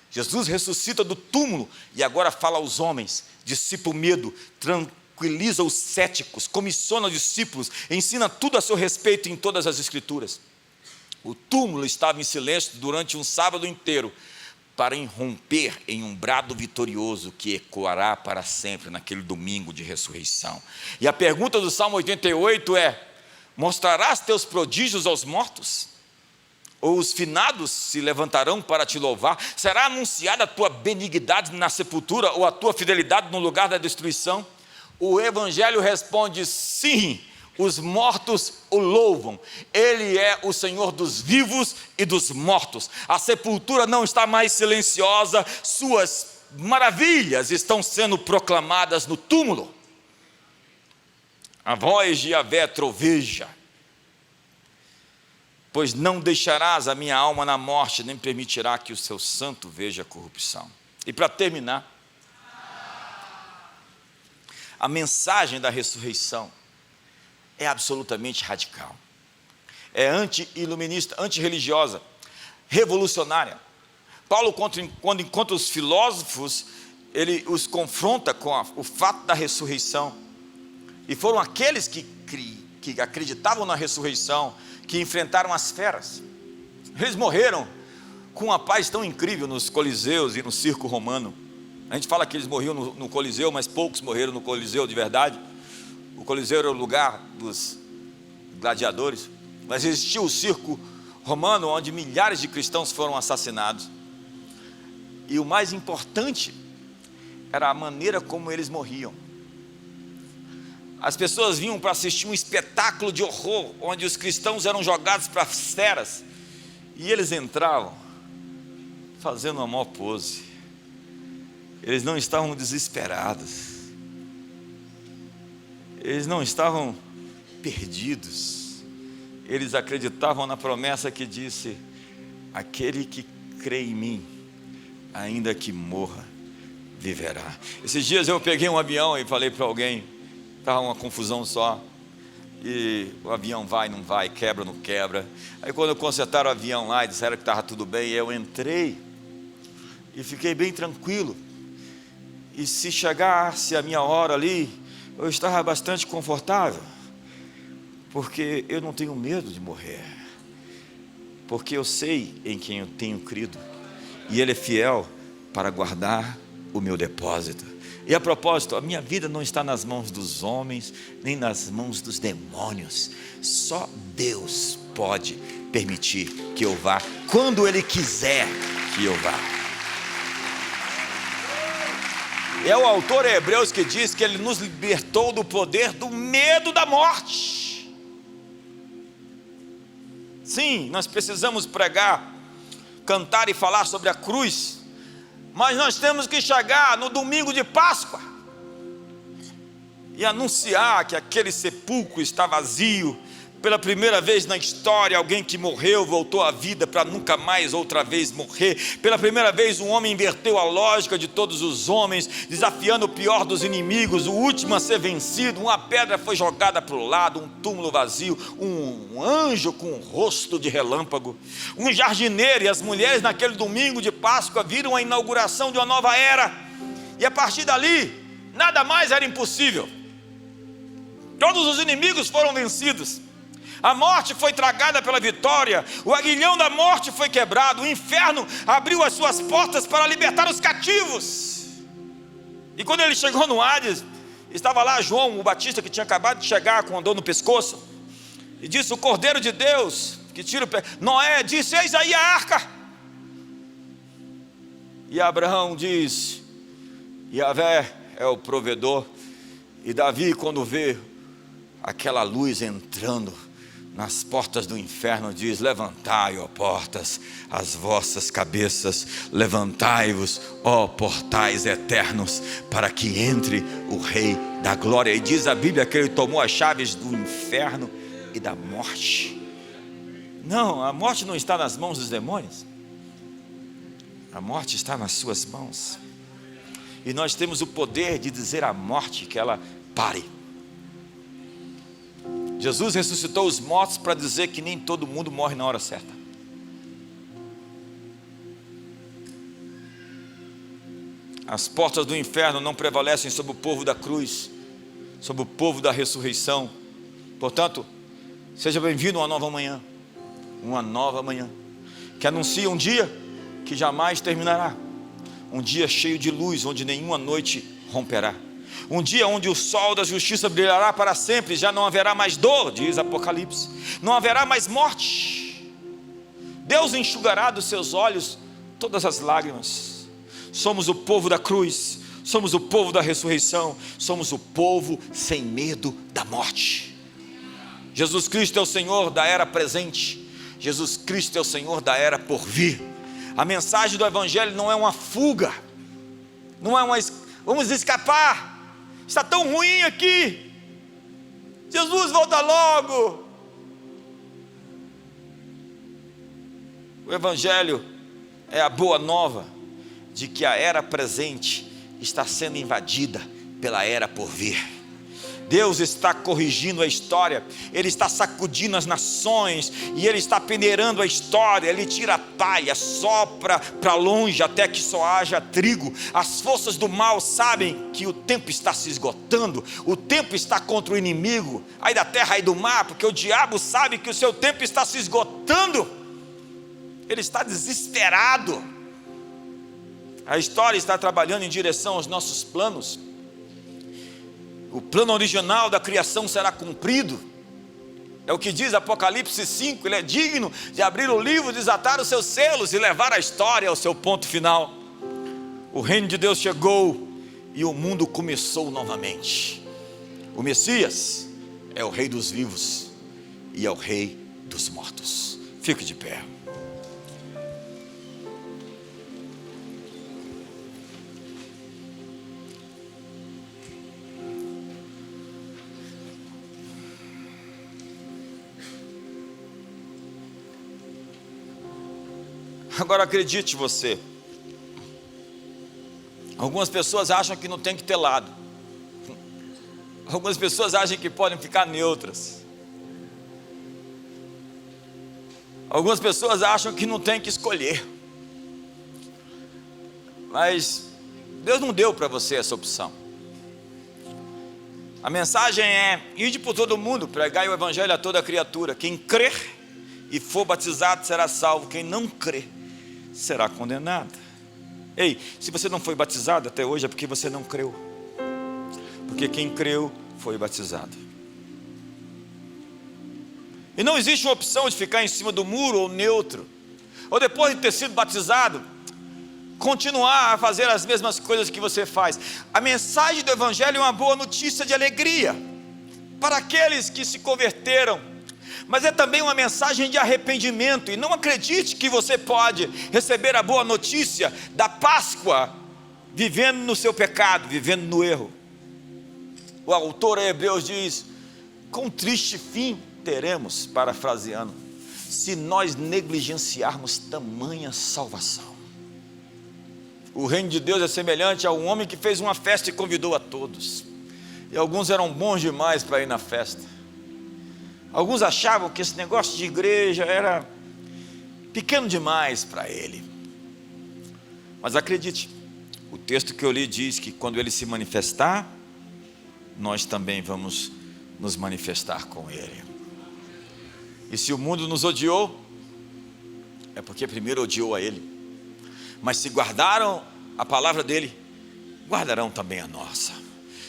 Jesus ressuscita do túmulo e agora fala aos homens, dissipa o medo, tranquiliza os céticos, comissiona os discípulos, ensina tudo a seu respeito em todas as Escrituras. O túmulo estava em silêncio durante um sábado inteiro, para irromper em um brado vitorioso que ecoará para sempre naquele domingo de ressurreição. E a pergunta do Salmo 88 é: mostrarás teus prodígios aos mortos? Ou os finados se levantarão para te louvar? Será anunciada a tua benignidade na sepultura, ou a tua fidelidade no lugar da destruição? O Evangelho responde: sim. Os mortos o louvam. Ele é o Senhor dos vivos e dos mortos. A sepultura não está mais silenciosa, suas maravilhas estão sendo proclamadas no túmulo. A voz de Yahvé troveja. pois não deixarás a minha alma na morte, nem permitirá que o seu santo veja a corrupção. E para terminar, a mensagem da ressurreição é absolutamente radical. É anti-iluminista, anti-religiosa, revolucionária. Paulo, quando encontra os filósofos, ele os confronta com o fato da ressurreição. E foram aqueles que acreditavam na ressurreição, que enfrentaram as feras. Eles morreram com uma paz tão incrível nos coliseus e no circo romano. A gente fala que eles morriam no coliseu, mas poucos morreram no coliseu de verdade. O coliseu era o lugar dos gladiadores, mas existia o circo romano, onde milhares de cristãos foram assassinados. E o mais importante era a maneira como eles morriam. As pessoas vinham para assistir um espetáculo de horror, onde os cristãos eram jogados para as feras, e eles entravam fazendo uma maior pose. Eles não estavam desesperados, eles não estavam perdidos, eles acreditavam na promessa que disse: aquele que crê em mim, ainda que morra, viverá. Esses dias eu peguei um avião e falei para alguém, estava uma confusão só, e o avião vai, não vai, quebra, não quebra. Aí quando consertaram o avião lá e disseram que estava tudo bem, eu entrei e fiquei bem tranquilo. E se chegasse a minha hora ali, eu estava bastante confortável, porque eu não tenho medo de morrer, porque eu sei em quem eu tenho crido, e Ele é fiel para guardar o meu depósito. E a propósito, a minha vida não está nas mãos dos homens, nem nas mãos dos demônios. Só Deus pode permitir que eu vá, quando Ele quiser que eu vá. É o autor Hebreus que diz que Ele nos libertou do poder do medo da morte. Sim, nós precisamos pregar, cantar e falar sobre a cruz, mas nós temos que chegar no domingo de Páscoa e anunciar que aquele sepulcro está vazio. Pela primeira vez na história, alguém que morreu voltou à vida para nunca mais outra vez morrer. Pela primeira vez, um homem inverteu a lógica de todos os homens, desafiando o pior dos inimigos, o último a ser vencido. Uma pedra foi jogada para o lado, um túmulo vazio, um anjo com um rosto de relâmpago, um jardineiro. E as mulheres naquele domingo de Páscoa viram a inauguração de uma nova era, e a partir dali, nada mais era impossível. Todos os inimigos foram vencidos. A morte foi tragada pela vitória, o aguilhão da morte foi quebrado, o inferno abriu as suas portas para libertar os cativos. E quando ele chegou no Hades, estava lá João, o Batista, que tinha acabado de chegar com a dor no pescoço, e disse: o Cordeiro de Deus, que tira o pé. Noé disse: eis aí a arca. E Abraão diz: Yahvé é o provedor. E Davi, quando vê aquela luz entrando nas portas do inferno, diz: levantai, ó portas, as vossas cabeças, levantai-vos, ó portais eternos, para que entre o Rei da Glória. E diz a Bíblia que Ele tomou as chaves do inferno e da morte. Não, a morte não está nas mãos dos demônios, a morte está nas suas mãos. E nós temos o poder de dizer à morte que ela pare. Jesus ressuscitou os mortos para dizer que nem todo mundo morre na hora certa. As portas do inferno não prevalecem sobre o povo da cruz, sobre o povo da ressurreição. Portanto, seja bem-vindo a uma nova manhã, que anuncia um dia que jamais terminará, um dia cheio de luz, onde nenhuma noite romperá. Um dia onde o sol da justiça brilhará para sempre, já não haverá mais dor, diz Apocalipse, não haverá mais morte. Deus enxugará dos seus olhos todas as lágrimas. Somos o povo da cruz, somos o povo da ressurreição, somos o povo sem medo da morte. Jesus Cristo é o Senhor da era presente, Jesus Cristo é o Senhor da era por vir. A mensagem do Evangelho não é uma fuga, não é vamos escapar. Está tão ruim aqui, Jesus volta logo. O Evangelho é a boa nova de que a era presente está sendo invadida pela era por vir. Deus está corrigindo a história, Ele está sacudindo as nações, e Ele está peneirando a história. Ele tira a palha, sopra para longe até que só haja trigo. As forças do mal sabem que o tempo está se esgotando, o tempo está contra o inimigo, aí da terra e do mar, porque o diabo sabe que o seu tempo está se esgotando. Ele está desesperado. A história está trabalhando em direção aos nossos planos. O plano original da criação será cumprido. É o que diz Apocalipse 5. Ele é digno de abrir o livro, desatar os seus selos e levar a história ao seu ponto final. O reino de Deus chegou e o mundo começou novamente. O Messias é o rei dos vivos e é o rei dos mortos. Fique de pé. Agora acredite você, algumas pessoas acham que não tem que ter lado, algumas pessoas acham que podem ficar neutras, algumas pessoas acham que não tem que escolher, mas Deus não deu para você essa opção. A mensagem é: ide por todo mundo, pregai o evangelho a toda criatura. Quem crer e for batizado será salvo, quem não crer será condenado. Ei, se você não foi batizado até hoje é porque você não creu, porque quem creu foi batizado. E não existe uma opção de ficar em cima do muro ou neutro, ou depois de ter sido batizado continuar a fazer as mesmas coisas que você faz. A mensagem do evangelho é uma boa notícia de alegria para aqueles que se converteram, mas é também uma mensagem de arrependimento. E não acredite que você pode receber a boa notícia da Páscoa vivendo no seu pecado, vivendo no erro. O autor a Hebreus diz: com triste fim teremos, parafraseando, se nós negligenciarmos tamanha salvação. O reino de Deus é semelhante a um homem que fez uma festa e convidou a todos, e alguns eram bons demais para ir na festa. Alguns achavam que esse negócio de igreja era pequeno demais para ele. Mas acredite, o texto que eu li diz que quando ele se manifestar, nós também vamos nos manifestar com ele. E se o mundo nos odiou, é porque primeiro odiou a ele. Mas se guardaram a palavra dele, guardarão também a nossa.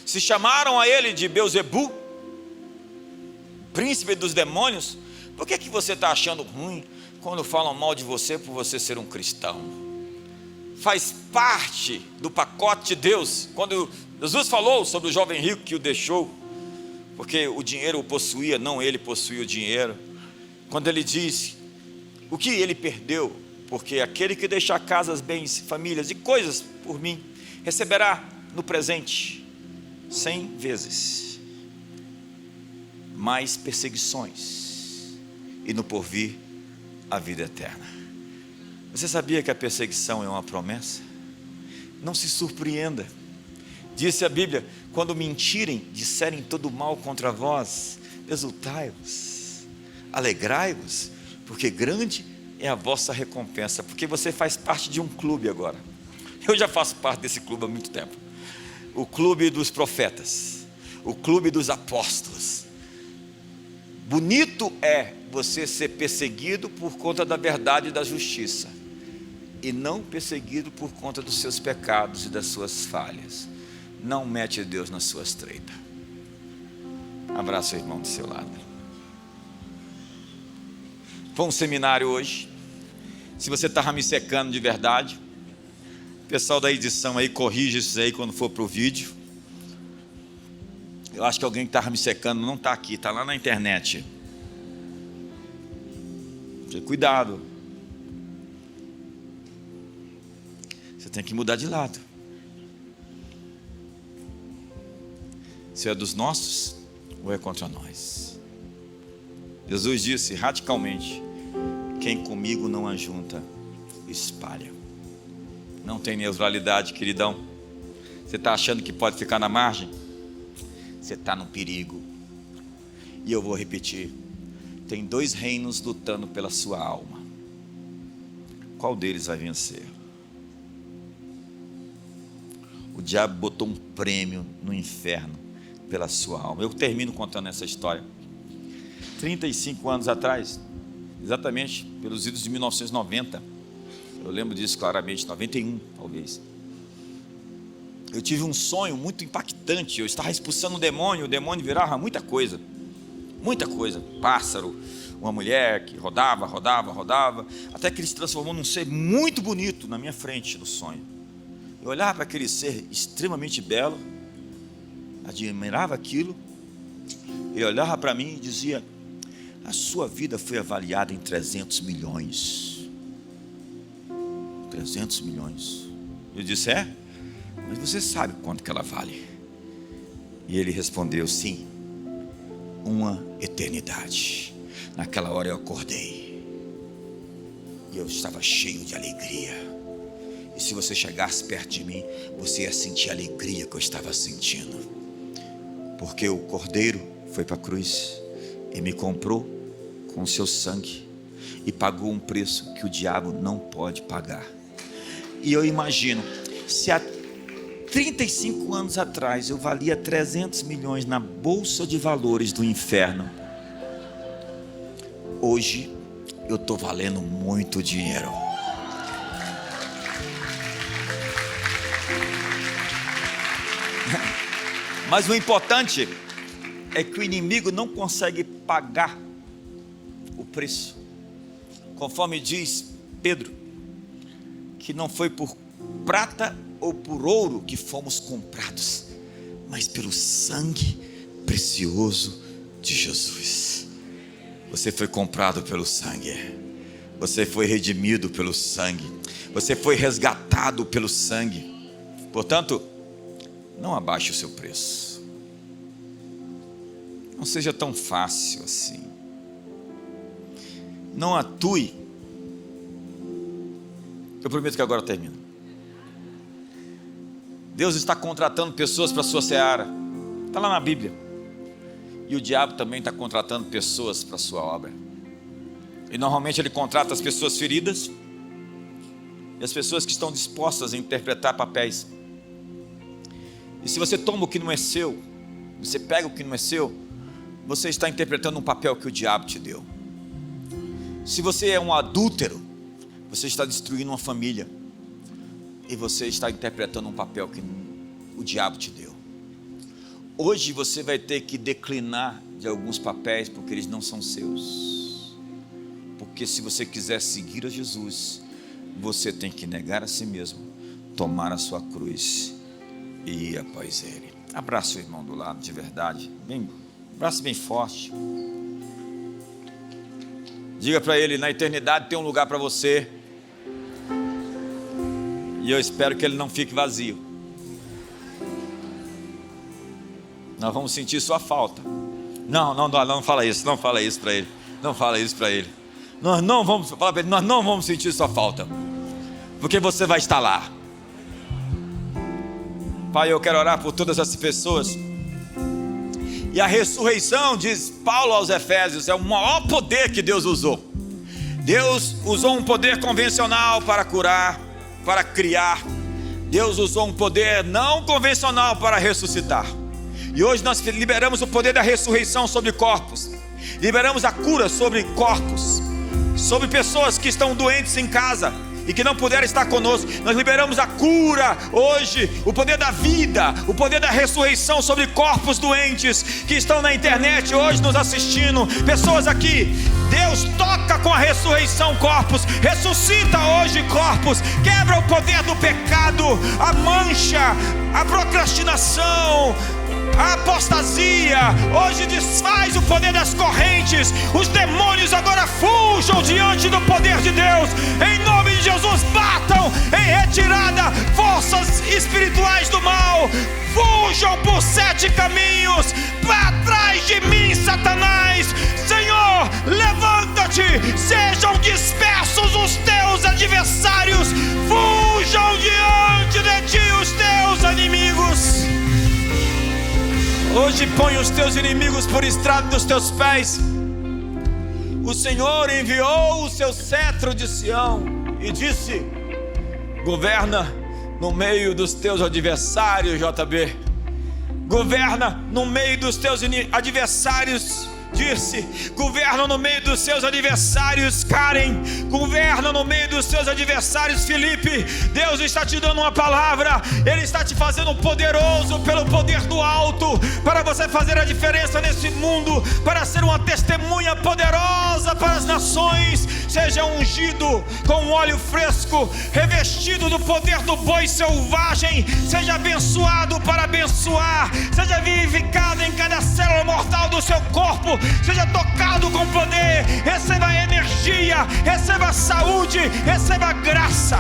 Se chamaram a ele de Beelzebu, príncipe dos demônios, por que você está achando ruim quando falam mal de você por você ser um cristão? Faz parte do pacote de Deus. Quando Jesus falou sobre o jovem rico que o deixou, porque o dinheiro o possuía, não ele possuía o dinheiro. Quando ele diz o que ele perdeu, porque aquele que deixar casas, bens, famílias e coisas por mim, receberá no presente 100 vezes mais perseguições, e no porvir a vida eterna. Você sabia que a perseguição é uma promessa? Não se surpreenda. Disse a Bíblia: quando mentirem, disserem todo mal contra vós, exultai-vos, alegrai-vos, porque grande é a vossa recompensa. Porque você faz parte de um clube agora. Eu já faço parte desse clube há muito tempo. O clube dos profetas, o clube dos apóstolos. Bonito é você ser perseguido por conta da verdade e da justiça, e não perseguido por conta dos seus pecados e das suas falhas. Não mete Deus nas suas treitas. Abraça o irmão do seu lado. Foi um seminário hoje. Se você estava me secando de verdade, o pessoal da edição aí corrige isso aí quando for para o vídeo. Eu acho que alguém que estava me secando não está aqui, está lá na internet. Cuidado. Você tem que mudar de lado. Se é dos nossos ou é contra nós. Jesus disse radicalmente Quem comigo não ajunta, espalha. Não tem neutralidade, queridão. Você está achando que pode ficar na margem? Você está no perigo. E eu vou repetir: tem 2 reinos lutando pela sua alma. Qual deles vai vencer? O diabo botou um prêmio no inferno pela sua alma. Eu termino contando essa história. 35 anos atrás, exatamente pelos idos de 1990, eu lembro disso claramente, 91 talvez, eu tive um sonho muito impactante. Eu estava expulsando o demônio virava muita coisa, pássaro, uma mulher que rodava, até que ele se transformou num ser muito bonito na minha frente no sonho. Eu olhava para aquele ser extremamente belo, admirava aquilo, ele olhava para mim e dizia: a sua vida foi avaliada em 300 milhões. 300 milhões. Eu disse: é? Mas você sabe quanto que ela vale? E ele respondeu: sim, uma eternidade. Naquela hora eu acordei e eu estava cheio de alegria. E se você chegasse perto de mim, você ia sentir a alegria que eu estava sentindo, porque o Cordeiro foi para a cruz e me comprou com o seu sangue e pagou um preço que o diabo não pode pagar. E eu imagino, se há 35 anos atrás eu valia 300 milhões na bolsa de valores do inferno, hoje eu estou valendo muito dinheiro. Mas o importante é que o inimigo não consegue pagar o preço. Conforme diz Pedro, que não foi por prata ou por ouro que fomos comprados, mas pelo sangue precioso de Jesus. Você foi comprado pelo sangue, você foi redimido pelo sangue, você foi resgatado pelo sangue. Portanto, não abaixe o seu preço. Não seja tão fácil assim. Não atue. Eu prometo que agora eu termino. Deus está contratando pessoas para a sua seara. Está lá na Bíblia. E o diabo também está contratando pessoas para a sua obra. E normalmente ele contrata as pessoas feridas e as pessoas que estão dispostas a interpretar papéis. E se você toma o que não é seu, você pega o que não é seu, você está interpretando um papel que o diabo te deu. Se você é um adúltero, você está destruindo uma família. E você está interpretando um papel que o diabo te deu. Hoje você vai ter que declinar de alguns papéis, porque eles não são seus. Porque se você quiser seguir a Jesus, você tem que negar a si mesmo, tomar a sua cruz e ir após Ele. Abraça o irmão do lado de verdade, abraça bem forte. Diga para ele: na eternidade tem um lugar para você, e eu espero que ele não fique vazio. Nós vamos sentir sua falta. Não fala isso, não fala isso para ele. Não fala isso para ele. Nós não vamos falar para ele, nós não vamos sentir sua falta, porque você vai estar lá. Pai, eu quero orar por todas essas pessoas. E a ressurreição, diz Paulo aos Efésios, é o maior poder que Deus usou. Deus usou um poder convencional para curar, para criar. Deus usou um poder não convencional para ressuscitar. E hoje nós liberamos o poder da ressurreição sobre corpos. Liberamos a cura sobre corpos, sobre pessoas que estão doentes em casa e que não puderam estar conosco. Nós liberamos a cura hoje, o poder da vida, o poder da ressurreição sobre corpos doentes que estão na internet hoje nos assistindo. Pessoas aqui, Deus toca com a ressurreição corpos, ressuscita hoje corpos, quebra o poder do pecado, a mancha, a procrastinação, a apostasia, hoje desfaz o poder das correntes. Os demônios agora fujam diante do poder de Deus. Em nome de Jesus, batam em retirada forças espirituais do mal. Fujam por 7 caminhos. Para trás de mim, Satanás. Senhor, levanta-te. Sejam dispersos os teus adversários. Fujam diante de ti os teus inimigos. Hoje põe os teus inimigos por estrado dos teus pés. O Senhor enviou o seu cetro de Sião e disse: governa no meio dos teus adversários, JB. Governa no meio dos teus adversários, Dirce. Governa no meio dos seus adversários, Karen. Governa no meio dos seus adversários, Felipe. Deus está te dando uma palavra. Ele está te fazendo poderoso pelo poder do alto, para você fazer a diferença nesse mundo, para ser uma testemunha poderosa para as nações. Seja ungido com óleo fresco, revestido do poder do boi selvagem. Seja abençoado para abençoar. Seja vivificado em cada célula mortal do seu corpo. Seja tocado com poder. Receba energia, receba saúde, receba graça.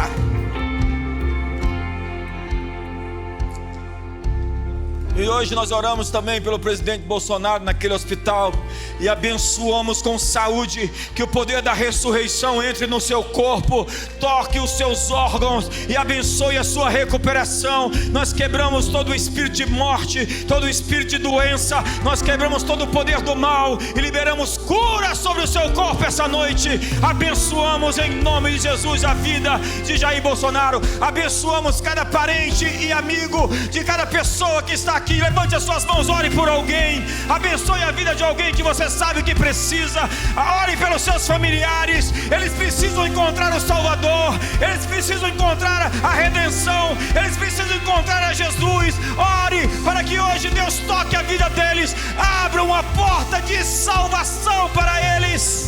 E hoje nós oramos também pelo presidente Bolsonaro naquele hospital e abençoamos com saúde, que o poder da ressurreição entre no seu corpo, toque os seus órgãos e abençoe a sua recuperação. Nós quebramos todo o espírito de morte, todo o espírito de doença, nós quebramos todo o poder do mal e liberamos cura sobre o seu corpo essa noite. Abençoamos em nome de Jesus a vida de Jair Bolsonaro, abençoamos cada parente e amigo de cada pessoa que está aqui. Levante as suas mãos, ore por alguém, abençoe a vida de alguém que você sabe que precisa. Ore pelos seus familiares, eles precisam encontrar o Salvador, eles precisam encontrar a redenção, eles precisam encontrar a Jesus. Ore para que hoje Deus toque a vida deles, abra uma porta de salvação para eles.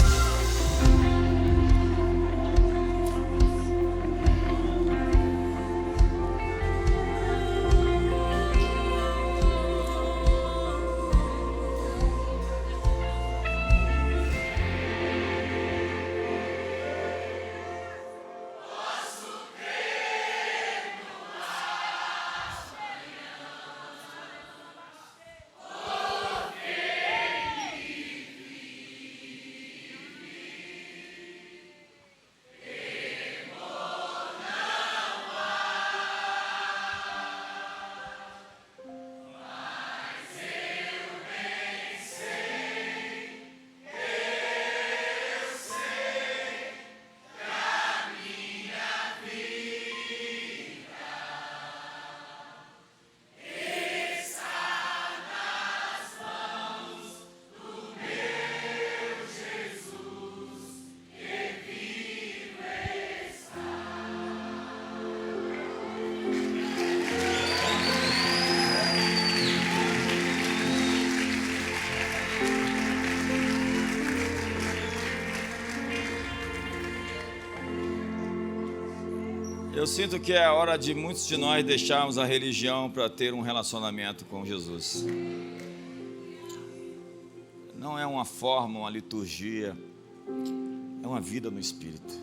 Eu sinto que é a hora de muitos de nós deixarmos a religião para ter um relacionamento com Jesus. Não é uma forma, uma liturgia, é uma vida no Espírito.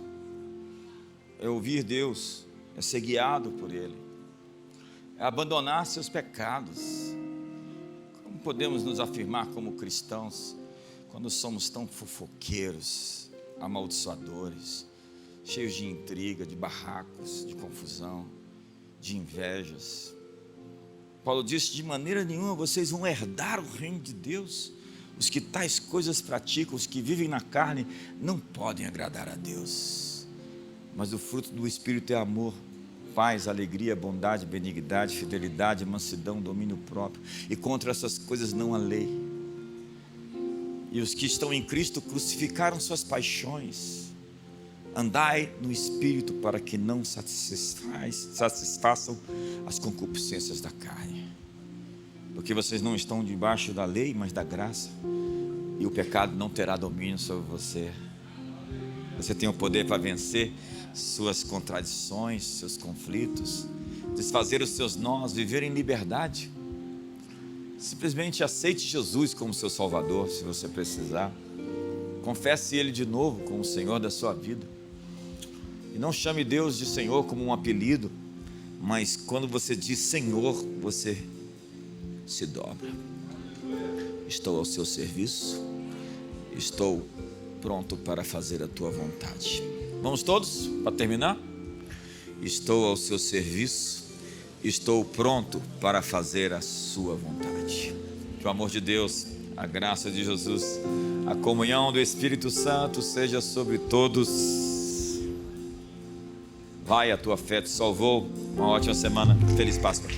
É ouvir Deus, é ser guiado por Ele, é abandonar seus pecados. Como podemos nos afirmar como cristãos quando somos tão fofoqueiros, amaldiçoadores, cheios de intriga, de barracos, de confusão, de invejas? Paulo disse: de maneira nenhuma vocês vão herdar o reino de Deus. Os que tais coisas praticam, os que vivem na carne, não podem agradar a Deus. Mas o fruto do Espírito é amor, paz, alegria, bondade, benignidade, fidelidade, mansidão, domínio próprio. E contra essas coisas não há lei. E os que estão em Cristo crucificaram suas paixões. Andai no Espírito para que não satisfaçam as concupiscências da carne. Porque vocês não estão debaixo da lei, mas da graça. E o pecado não terá domínio sobre você. Você tem o poder para vencer suas contradições, seus conflitos, desfazer os seus nós, viver em liberdade. Simplesmente aceite Jesus como seu Salvador, se você precisar. Confesse Ele de novo como o Senhor da sua vida. E não chame Deus de Senhor como um apelido, mas quando você diz Senhor, você se dobra. Estou ao seu serviço, estou pronto para fazer a tua vontade. Vamos todos, para terminar? Estou ao seu serviço, estou pronto para fazer a sua vontade. Que o amor de Deus, a graça de Jesus, a comunhão do Espírito Santo seja sobre todos. Vai, a tua fé te salvou. Uma ótima semana. Feliz Páscoa.